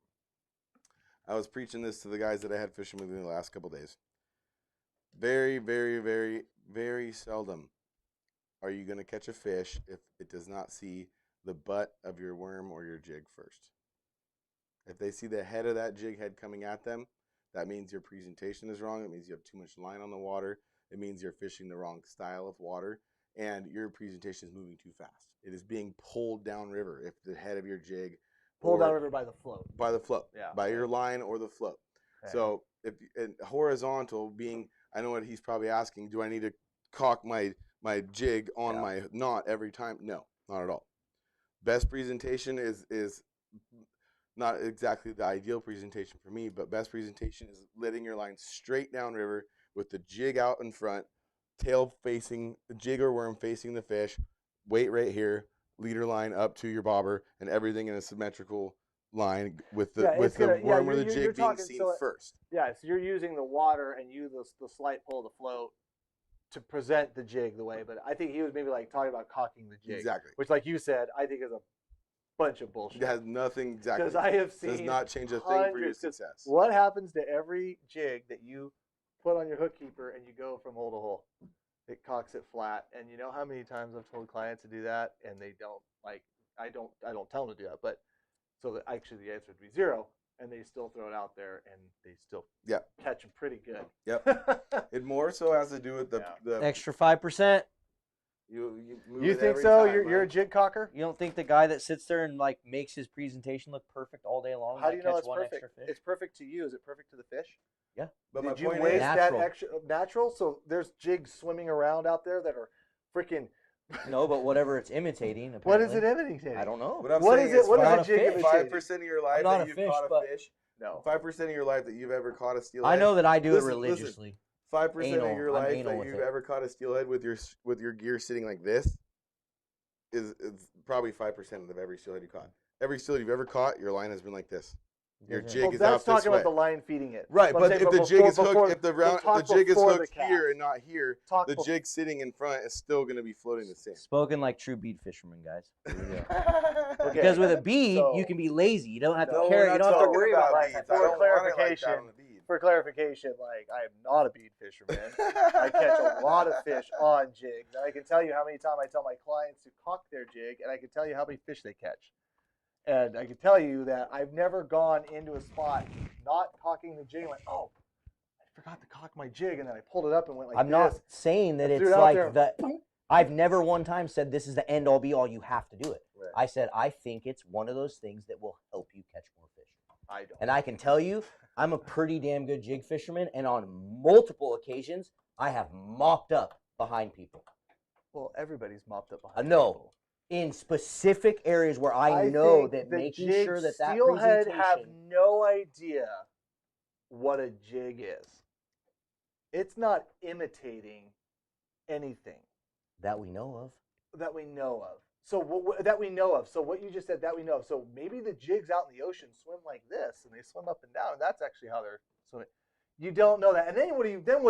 I was preaching this to the guys that I had fishing with me the last couple days. Very, very, very, very seldom are you going to catch a fish if it does not see the butt of your worm or your jig first. If they see the head of that jig head coming at them, that means your presentation is wrong. It means you have too much line on the water. It means you're fishing the wrong style of water, and your presentation is moving too fast. It is being pulled downriver if the head of your jig pulled downriver by the float. By the float. Yeah. By your line or the float. Okay. So if horizontal being, I know what he's probably asking, do I need to cock my jig on my knot every time? No, not at all. Best presentation is not exactly the ideal presentation for me, but best presentation is letting your line straight downriver with the jig out in front, tail facing the jig or worm facing the fish, weight right here, leader line up to your bobber, and everything in a symmetrical line with the worm or the jig being seen first. Yeah, so you're using the water and the slight pull of the float to present the jig the way, but I think he was maybe like talking about cocking the jig. Exactly. Which, like you said, I think is a bunch of bullshit. It has nothing exactly. Because I have seen does not change a thing for your success. What happens to every jig that you put on your hook keeper and you go from hole to hole? It cocks it flat, and you know how many times I've told clients to do that, and they don't like. I don't tell them to do that, but so actually the answer would be 0, and they still throw it out there, and they still catch them pretty good. Yep. It more so has to do with the extra 5%. You move You it think every so? time, You're a right? jig cocker? You don't think the guy that sits there and like makes his presentation look perfect all day long? How do might you know catch it's one perfect? extra fish? It's perfect to you. Is it perfect to the fish? Yeah. But my Did you point waste is, that Natural. extra natural? So there's jigs swimming around out there that are freaking. No, but whatever it's imitating. What Apparently. is it imitating? I don't know. what I'm What saying is it? What I'm is not a a jig fish. imitating? 5% of your life not that a you've fish, caught a but- fish. No. 5% of your life that you've ever caught a steelhead. I know that I do Listen, it listen. religiously. 5% of Anal. your I'm life anal that with you've it. ever caught a steelhead with your gear sitting like this is probably 5% of every steelhead you caught. Every steelhead you've ever caught, your line has been like this. Your Doesn't- jig Well, is that's out this talking way. about the line feeding it. Right, I'm but saying, if the jig is before- hooked, if the round, talk the jig is before the hooked cast. here and not here, Talk the before- jig sitting in front is still going to be floating the same. Spoken like true bead fishermen, guys. Here we go. Okay. Because with a bead, So- you can be lazy. You don't have to No, carry. we're You not don't have to talking worry about about like, beads. for I don't want it like that clarification. on the bead. For clarification, like I am not a bead fisherman. I catch a lot of fish on jigs, and I can tell you how many times I tell my clients to cock their jig, and I can tell you how many fish they catch. And I can tell you that I've never gone into a spot not cocking the jig and went, oh, I forgot to cock my jig, and then I pulled it up and went like I'm this. not saying that I threw it's it out like there. the. I've never one time said this is the end all be all. You have to do it. Right. I said I think it's one of those things that will help you catch more fish. I don't. And I can tell you, I'm a pretty damn good jig fisherman, and on multiple occasions, I have mopped up behind people. Well, everybody's mopped up behind. No, people. in specific areas where I know think that the making jig sure that that steelhead presentation. have no idea what a jig is. It's not imitating anything that we know of. that we know of. So that we know of. So what you just said, that we know of. So maybe the jigs out in the ocean swim like this, and they swim up and down, and that's actually how they're swimming. You don't know that. And then what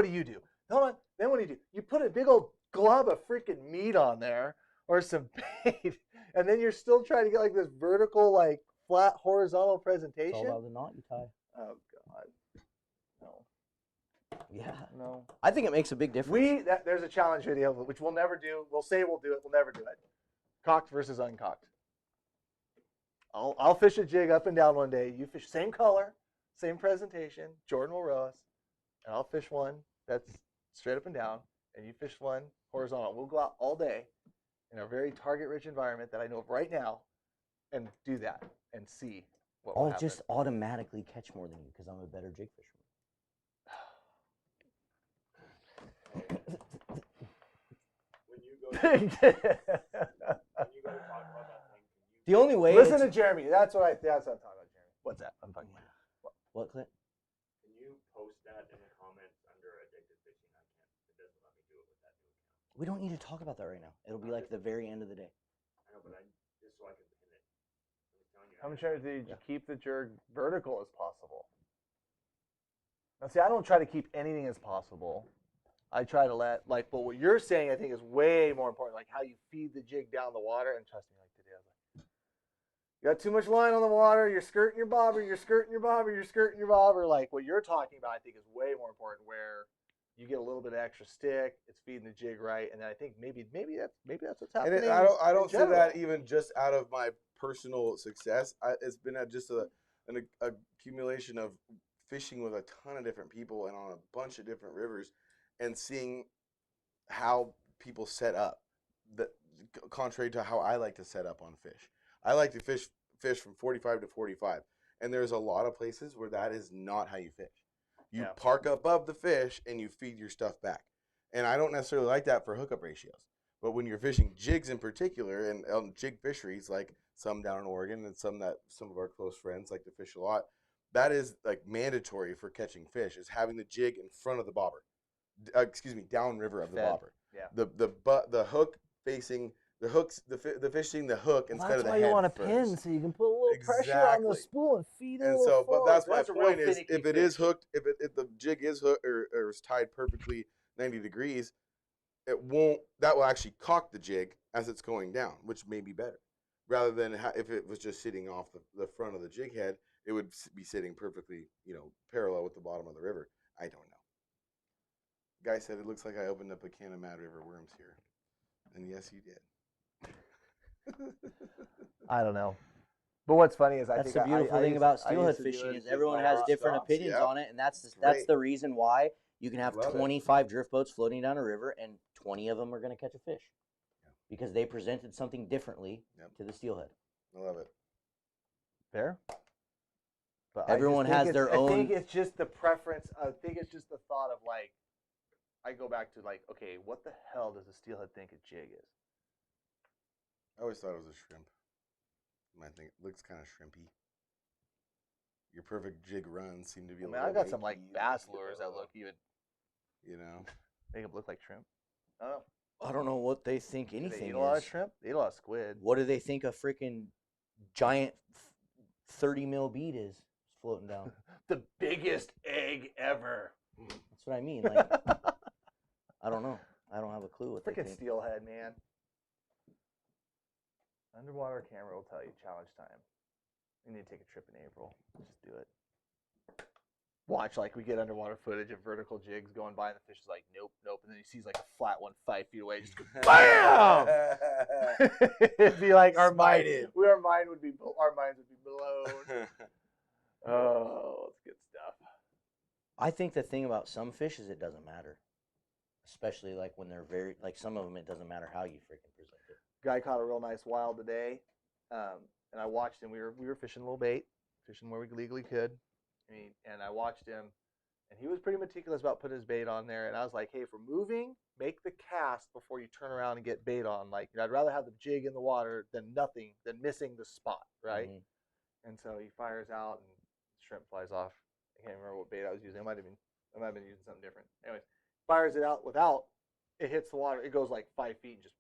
do you do? Hold on. Then what do? You put a big old glob of freaking meat on there or some bait, and then you're still trying to get like this vertical, like flat horizontal It's presentation. all about the knot you tie. Oh God. No. Yeah, No. I think it makes a big difference. There's a challenge video which we'll never do. We'll say we'll do it. We'll never do it. Cocked versus uncocked. I'll fish a jig up and down one day. You fish same color, same presentation. Jordan will row us, and I'll fish one that's straight up and down, and you fish one horizontal. We'll go out all day in a very target-rich environment that I know of right now, and do that and see what will I'll happen. just automatically catch more than you because I'm a better jig fisherman. When you go to talk about that thing, can you The only way. Listen to it's- Jeremy. That's what I'm talking about, Jeremy. What's that? I'm talking about. What, Clint? Can you post that in the comments under addicted fishing? I can't. It doesn't let me do it with that new account. We don't need to talk about that right now. It'll be like the very end of the day. I know, but just so I can pin it. I'm telling you. How much did you keep the jig vertical as possible? Now, see, I don't try to keep anything as possible. I try to but what you're saying, I think, is way more important. Like how you feed the jig down the water. And trust me, like today, I was like, you got too much line on the water. You're skirting your bobber. You're skirting your bobber. You're skirting your bobber. Like what you're talking about, I think, is way more important. Where you get a little bit of extra stick, it's feeding the jig right, and then I think maybe that's what's happening. And I don't in say general. that even just out of my personal success. It's been just an accumulation of fishing with a ton of different people and on a bunch of different rivers, and seeing how people set up. That contrary to how I like to set up on fish. I like to fish from 45 to 45, and there's a lot of places where that is not how you fish. You park above the fish and you feed your stuff back. And I don't necessarily like that for hookup ratios. But when you're fishing jigs in particular, and jig fisheries, like some down in Oregon and some of our close friends like to fish a lot, that is like mandatory for catching fish, is having the jig in front of the bobber. Downriver of the bobber. Yeah. The hook facing the hooks, the fish seeing the hook instead of the head. That's why you want a first. pin, so you can put a little pressure on the Exactly. spool and feed it. And a little so, but forward. that's my That's a real point is, finicky if it is fish. hooked, if the jig is hooked or is tied perfectly 90 degrees, that will actually cock the jig as it's going down, which may be better. Rather than if it was just sitting off the front of the jig head, it would be sitting perfectly, parallel with the bottom of the river. I don't know. Guy said it looks like I opened up a can of Mad River worms here. And yes, you did. I don't know. But what's funny is That's the beautiful thing about steelhead fishing is everyone has different opinions on it, and that's the reason why you can have Love it. 25 drift boats floating down a river, and 20 of them are going to catch a fish. because they presented something differently Yep. to the steelhead. I love it. Fair. But Everyone has their own. I think it's just the preference. I think it's just the thought of like, I go back to like, okay, what the hell does a steelhead think a jig is? I always thought it was a shrimp. I think it looks kind of shrimpy. Your perfect jig runs seem to be. I've got some like bass lures that look even. You know, Make them look like shrimp. Oh, I don't know what they think do anything they eat a lot is. of shrimp? They eat a lot of squid. What do they think a freaking giant 30 mil bead is floating down? The biggest egg ever. That's what I mean. Like, I don't know. I don't have a clue what they Freaking think. steelhead, man. Underwater camera will tell you challenge time. We need to take a trip in April. Just do it. Watch like we get underwater footage of vertical jigs going by, and the fish is like, nope, nope, and then he sees like a flat one 5 feet away, just go, BAM! It'd be like our mind would be blown. Oh, it's good stuff. I think the thing about some fish is it doesn't matter, especially like when they're very like some of them. It doesn't matter how you freaking present it. Guy caught a real nice wild today, and I watched him. We were fishing a little bait, fishing where we legally could. And I watched him, and he was pretty meticulous about putting his bait on there. And I was like, hey, if we're moving, make the cast before you turn around and get bait on. Like, I'd rather have the jig in the water than missing the spot, right? Mm-hmm. And so he fires out, and shrimp flies off. I can't remember what bait I was using. I might have been using something different. Anyways, fires it out without. It hits the water. It goes like 5 feet and just.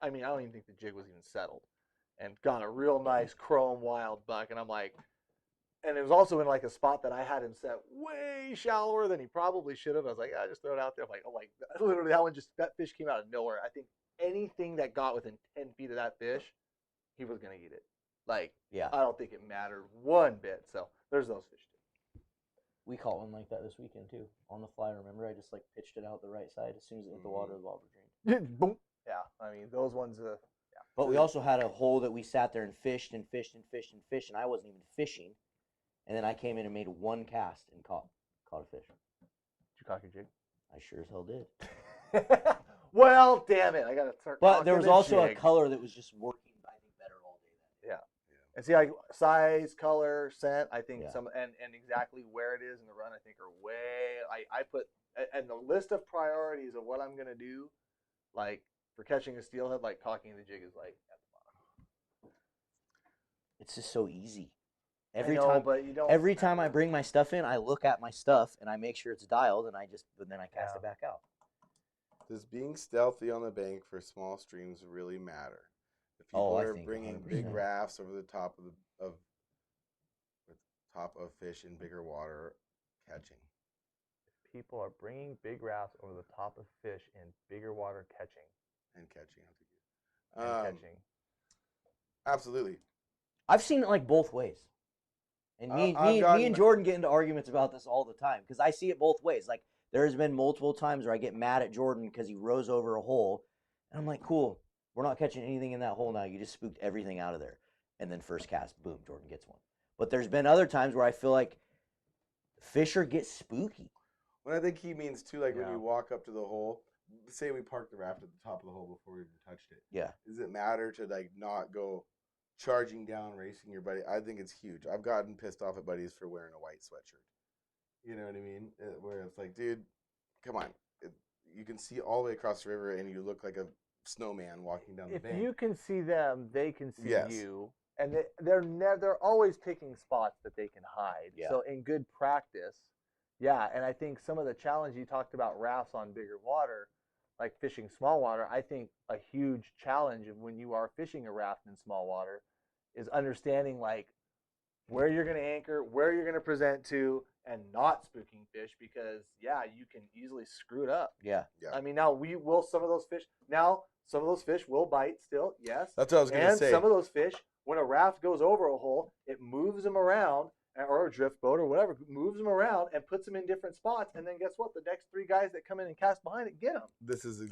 I don't even think the jig was even settled, and got a real nice chrome wild buck. And I'm like. And it was also in like a spot that I had him set way shallower than he probably should have. I was like, just throw it out there. I'm like, oh, like literally that fish came out of nowhere. I think anything that got within 10 feet of that fish, he was gonna eat it. Like, yeah, I don't think it mattered one bit. So there's those fish too. We caught one like that this weekend too on the fly. Remember, I just like pitched it out the right side as soon as it hit the water. The water drained. Boom. Yeah, those ones. Yeah. But we also had a hole that we sat there and fished and fished and fished and fished, and I wasn't even fishing. And then I came in and made one cast and caught a fish. Did you cock your jig? I sure as hell did. Well, damn it! I gotta start. But there was also a color that was just working, I think, better all day that day. Yeah. And see, like size, color, scent. I think some and exactly where it is in the run. I think are way. I put and the list of priorities of what I'm gonna do, like for catching a steelhead, like cocking the jig is like at the bottom. It's just so easy. Every time I bring my stuff in, I look at my stuff and I make sure it's dialed, and then I cast it back out. Does being stealthy on the bank for small streams really matter? If people are bringing 100%. Big rafts over the top of fish in bigger water, catching. People are bringing big rafts over the top of fish in bigger water, catching. Absolutely. I've seen it like both ways. And me and Jordan get into arguments about this all the time because I see it both ways. Like, there's been multiple times where I get mad at Jordan because he rows over a hole. And I'm like, cool, we're not catching anything in that hole now. You just spooked everything out of there. And then first cast, boom, Jordan gets one. But there's been other times where I feel like fisher get spooky. What I think he means, too, like when you walk up to the hole, say we parked the raft at the top of the hole before we even touched it. Yeah. Does it matter to, like, not go charging down, racing your buddy? I think it's huge. I've gotten pissed off at buddies for wearing a white sweatshirt. You know what I mean? Where it's like, dude, come on. You can see all the way across the river, and you look like a snowman walking down the bank. If you can see them, they can see you. And they're always picking spots that they can hide. Yeah. So in good practice, and I think some of the challenge you talked about rafts on bigger water, like fishing small water, I think a huge challenge of when you are fishing a raft in small water is understanding like where you're going to anchor, where you're going to present to, and not spooking fish because you can easily screw it up. Yeah. Now some of those fish will bite still, yes. That's what I was going to say. And some of those fish, when a raft goes over a hole, it moves them around, or a drift boat or whatever, moves them around and puts them in different spots. And then guess what? The next 3 guys that come in and cast behind it get them.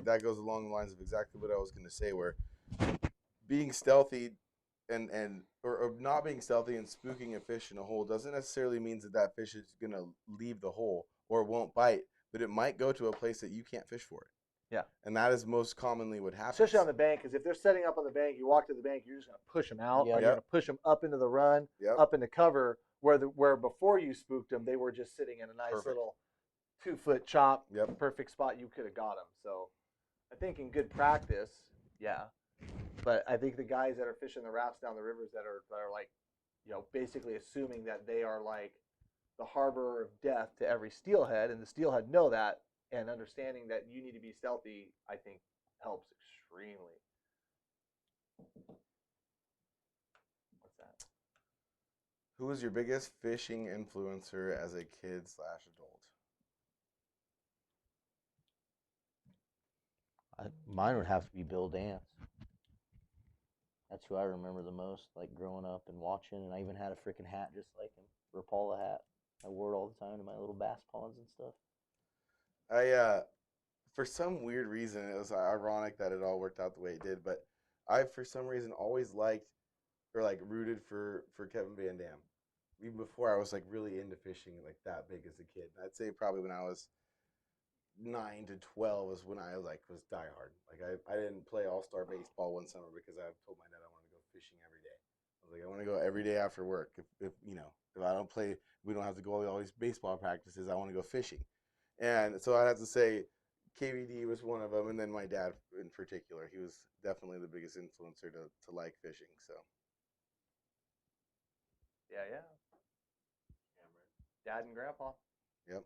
That goes along the lines of exactly what I was going to say, where being stealthy or not being stealthy and spooking a fish in a hole doesn't necessarily mean that fish is going to leave the hole or won't bite, but it might go to a place that you can't fish for it. Yeah. And that is most commonly what happens. Especially on the bank, because if they're setting up on the bank, you walk to the bank, you're just going to push them out, Yep. or you're going to push them up into the run, Yep. up into cover, where before you spooked them, they were just sitting in a nice Perfect. little 2-foot chop, Yep. perfect spot. You could have got them. So I think in good practice, yeah. But I think the guys that are fishing the rafts down the rivers that are like, basically assuming that they are like the harbor of death to every steelhead, and the steelhead know that, and understanding that you need to be stealthy, I think helps extremely. What's that? Who was your biggest fishing influencer as a kid/adult? Mine would have to be Bill Dance. That's who I remember the most, like growing up and watching. And I even had a freaking hat just like him, Rapala hat. I wore it all the time to my little bass ponds and stuff. For some weird reason, it was ironic that it all worked out the way it did, but I, for some reason, always liked or like rooted for Kevin Van Dam. Even before I was like really into fishing like that big as a kid. I'd say probably when I was 9 to 12 is when I was diehard. Like I didn't play all-star baseball one summer because I told my dad I wanted to go fishing every day. I was like, I want to go every day after work. If I don't play, we don't have to go to all these baseball practices. I want to go fishing. And so I'd have to say KVD was one of them, and then my dad in particular. He was definitely the biggest influencer to like fishing. So Yeah. Dad and Grandpa. Yep.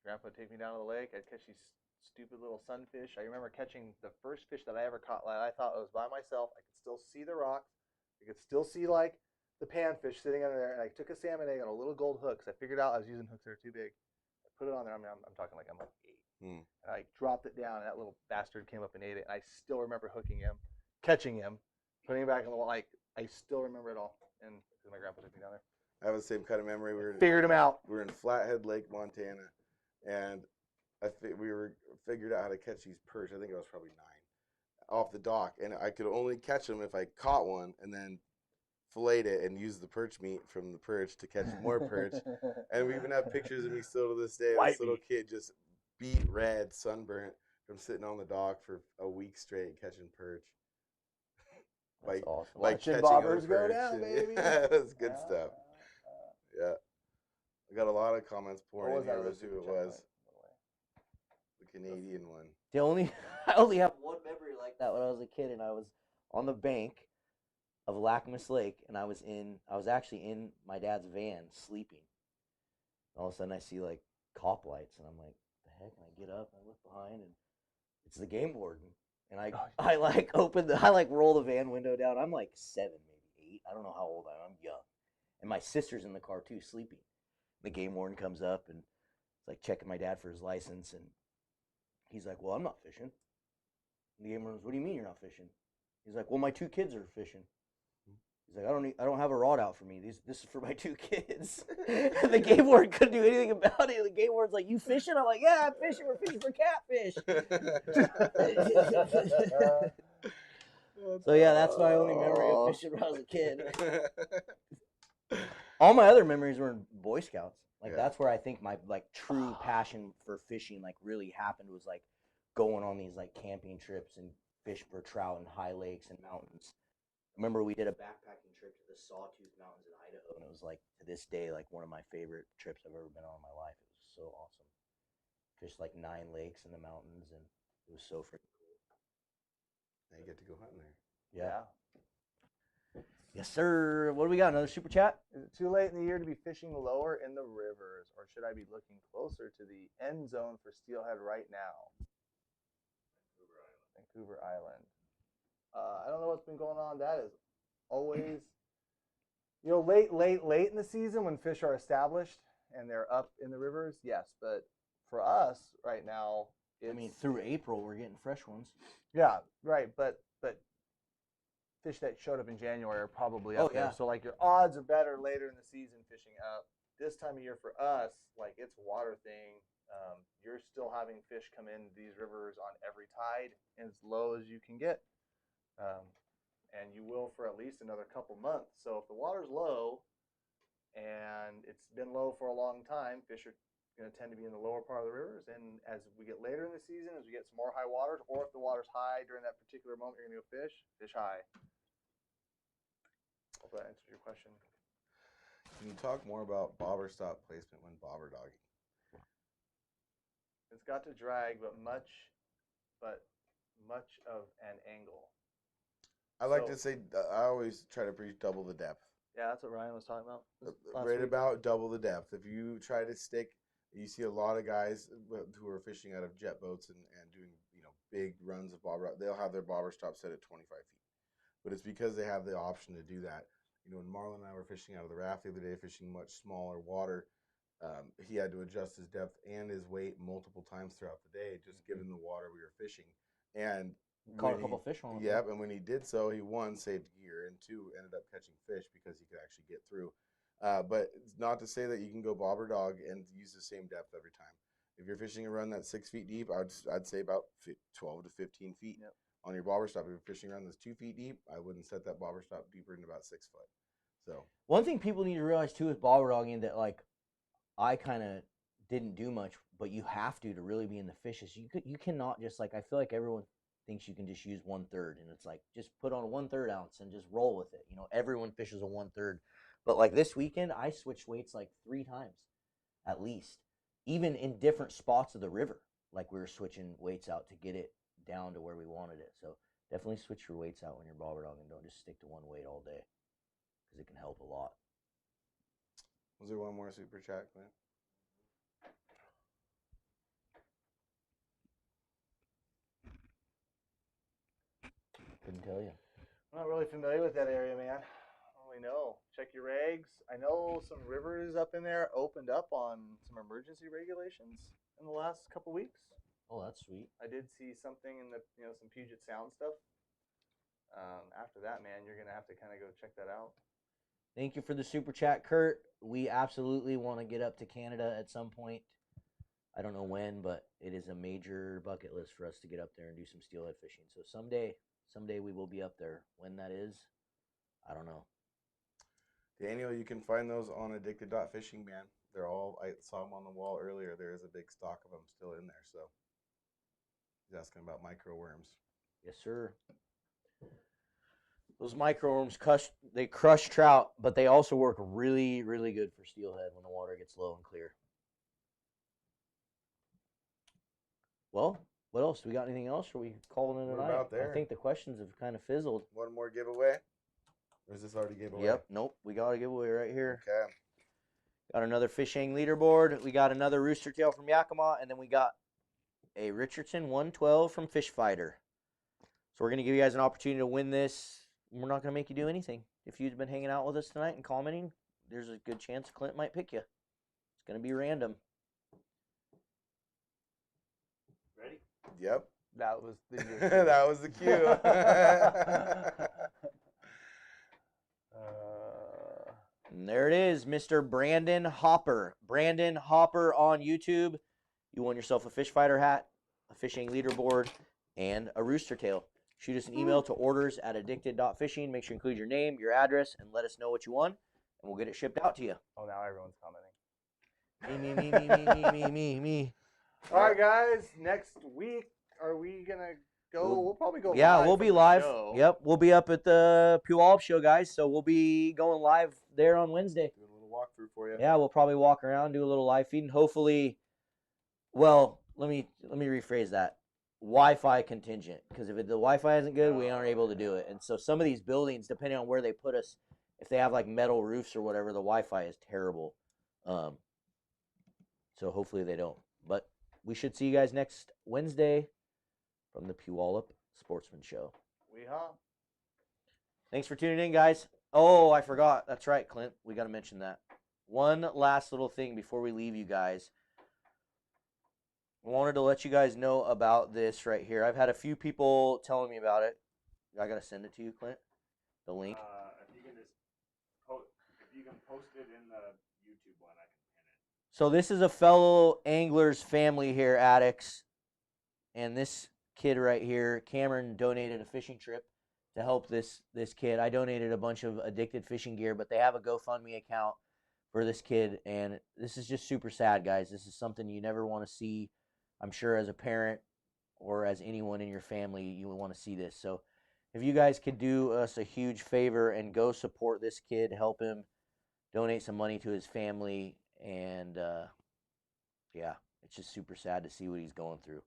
Grandpa would take me down to the lake. I'd catch these stupid little sunfish. I remember catching the first fish that I ever caught. Like, I thought it was by myself. I could still see the rocks. I could still see like the panfish sitting under there. And I took a salmon egg on a little gold hook because I figured out I was using hooks that are too big. I put it on there. I mean, I'm talking like I'm like 8. And I dropped it down, and that little bastard came up and ate it. And I still remember hooking him, catching him, putting him back in the water. Like, I still remember it all. And my grandpa took me down there. I have the same kind of memory. Figured him out. We were in Flathead Lake, Montana, and we figured out how to catch these perch. I think I was probably 9, off the dock, and I could only catch them if I caught one and then filleted it and used the perch meat from the perch to catch more perch. And we even have pictures of me still to this day. This little kid just beat red, sunburnt from sitting on the dock for a week straight catching perch. That's awesome. Like Watching catching bobbers other go perch. down, baby. Yeah, it was good stuff. Yeah. I got a lot of comments pouring in here. Let's see who it was. The Canadian one. I only have one memory like that when I was a kid, and I was on the bank of Lackmus Lake, and I was actually in my dad's van sleeping. And all of a sudden I see like cop lights, and I'm like, the heck? And I get up and I look behind, and it's the game warden. And I roll the van window down. I'm like 7, maybe 8. I don't know how old I am. I'm young. And my sister's in the car too, sleeping. The game warden comes up and it's like checking my dad for his license, and he's like, well, I'm not fishing. And the game warden goes, what do you mean you're not fishing? He's like, well, my 2 kids are fishing. He's like, I don't have a rod out for me. This is for my 2 kids. And the game warden couldn't do anything about it. The game warden's like, you fishing? I'm like, yeah, I'm fishing. We're fishing for catfish. So yeah, that's my only memory of fishing when I was a kid. All my other memories were in Boy Scouts. Like that's where I think my like true passion for fishing like really happened, was like going on these like camping trips and fish for trout in high lakes and mountains. Remember we did a backpacking trip to the Sawtooth Mountains in Idaho, and it was like to this day like one of my favorite trips I've ever been on in my life. It was so awesome. Fished like 9 lakes in the mountains, and it was so freaking cool. Now you get to go hunting there. Yeah. Yes, sir. What do we got? Another super chat? Is it too late in the year to be fishing lower in the rivers, or should I be looking closer to the end zone for steelhead right now? Vancouver Island. I don't know what's been going on. That is always, late in the season when fish are established and they're up in the rivers. Yes, but for us right now, through April we're getting fresh ones. Yeah, right. But fish that showed up in January are probably up there. So like your odds are better later in the season fishing up. This time of year for us, like it's a water thing. You're still having fish come in these rivers on every tide as low as you can get. And you will for at least another couple months. So if the water's low and it's been low for a long time, fish are going to tend to be in the lower part of the rivers. And as we get later in the season, as we get some more high waters, or if the water's high during that particular moment, you're going to go fish high. Hope that answers your question. Can you talk more about bobber stop placement when bobber dogging? It's got to drag, but much of an angle. I like to say, I always try to preach double the depth. Yeah, that's what Ryan was talking about. Right about double the depth. If you try to stick, you see a lot of guys who are fishing out of jet boats and doing big runs of bobber. They'll have their bobber stop set at 25 feet, but it's because they have the option to do that. When Marlon and I were fishing out of the raft the other day, fishing much smaller water, he had to adjust his depth and his weight multiple times throughout the day, just given the water we were fishing. And caught a couple fish on it. Yep, and when he did so, he one, saved gear, and two, ended up catching fish because he could actually get through. But it's not to say that you can go bobber dog and use the same depth every time. If you're fishing a run that's 6 feet deep, I'd say about 12 to 15 feet on your bobber stop. If you're fishing a run that's 2 feet deep, I wouldn't set that bobber stop deeper than about 6 foot. So one thing people need to realize too with bobber dogging that I kind of didn't do much, but you have to really be in the fish is you cannot just I feel like everyone thinks you can just use 1/3, and it's just put on a 1/3 ounce and just roll with it. Everyone fishes a 1/3, but this weekend I switched weights 3 times at least, even in different spots of the river. We were switching weights out to get it down to where we wanted it. So definitely switch your weights out when you're bobber dogging. Don't just stick to one weight all day, because it can help a lot. Was there one more super chat, Clint? Couldn't tell you. I'm not really familiar with that area, man. I don't really know. Check your regs. I know some rivers up in there opened up on some emergency regulations in the last couple weeks. Oh, that's sweet. I did see something in the some Puget Sound stuff. After that, man, you're gonna have to kind of go check that out. Thank you for the super chat, Kurt. We absolutely want to get up to Canada at some point. I don't know when, but it is a major bucket list for us to get up there and do some steelhead fishing. So someday we will be up there. When that is, I don't know. Daniel, you can find those on addicted.fishing, man. They're all, I saw them on the wall earlier. There is a big stock of them still in there. So he's asking about micro worms. Yes, sir. Those microworms they crush trout, but they also work really, really good for steelhead when the water gets low and clear. Well, what else? We got anything else? Or are we calling it a night? About there. I think the questions have kind of fizzled. One more giveaway? Or is this already giveaway? Yep. Nope. We got a giveaway right here. Okay. Got another fishing leaderboard. We got another rooster tail from Yakima, and then we got a Richardson 112 from Fish Fighter. So we're going to give you guys an opportunity to win this. We're not going to make you do anything. If you've been hanging out with us tonight and commenting, there's a good chance Clint might pick you. It's going to be random. Ready? Yep. That was the that was the cue. And there it is, Mr. Brandon Hopper. Brandon Hopper on YouTube. You won yourself a Fish Fighter hat, a fishing leaderboard, and a rooster tail. Shoot us an email to orders@addicted.fishing. Make sure you include your name, your address, and let us know what you won, and we'll get it shipped out to you. Oh, now everyone's commenting. Me. All right, guys. Next week, are we gonna go? We'll probably go. Yeah, live we'll from be the live. show. Yep, we'll be up at the Puyallup show, guys. So we'll be going live there on Wednesday. Do a little walkthrough for you. Yeah, we'll probably walk around, do a little live feed, and hopefully, well, let me rephrase that. Wi-Fi contingent, because if the Wi-Fi isn't good, we aren't able to do it. And so some of these buildings, depending on where they put us, if they have metal roofs or whatever, the Wi-Fi is terrible. So hopefully they don't. But we should see you guys next Wednesday from the Puyallup Sportsman Show. Weehaw. Thanks for tuning in, guys. Oh, I forgot. That's right, Clint. We got to mention that. One last little thing before we leave you guys. I wanted to let you guys know about this right here. I've had a few people telling me about it. I got to send it to you, Clint, the link. If you can post it in the YouTube one, I can pin it. So this is a fellow angler's family here, addicts. And this kid right here, Cameron, donated a fishing trip to help this kid. I donated a bunch of addicted fishing gear, but they have a GoFundMe account for this kid, and this is just super sad, guys. This is something you never want to see. I'm sure as a parent or as anyone in your family, you would want to see this. So if you guys could do us a huge favor and go support this kid, help him, donate some money to his family, and yeah, it's just super sad to see what he's going through.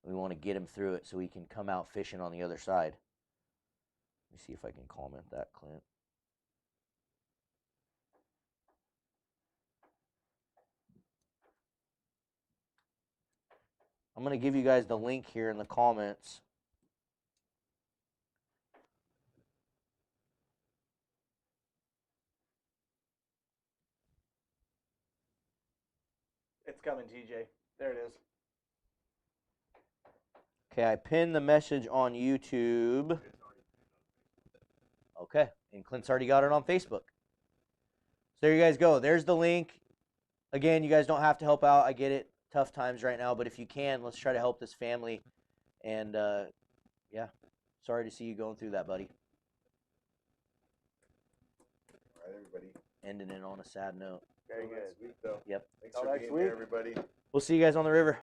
We want to get him through it so he can come out fishing on the other side. Let me see if I can comment that, Clint. I'm going to give you guys the link here in the comments. It's coming, TJ. There it is. Okay, I pinned the message on YouTube. Okay, and Clint's already got it on Facebook. So there you guys go. There's the link. Again, you guys don't have to help out. I get it. Tough times right now, but if you can, let's try to help this family. And yeah, sorry to see you going through that, buddy. All right, everybody. Ending it on a sad note. Very Till good. next week, though. Yep. Thanks Till for next being here, week. everybody. We'll see you guys on the river.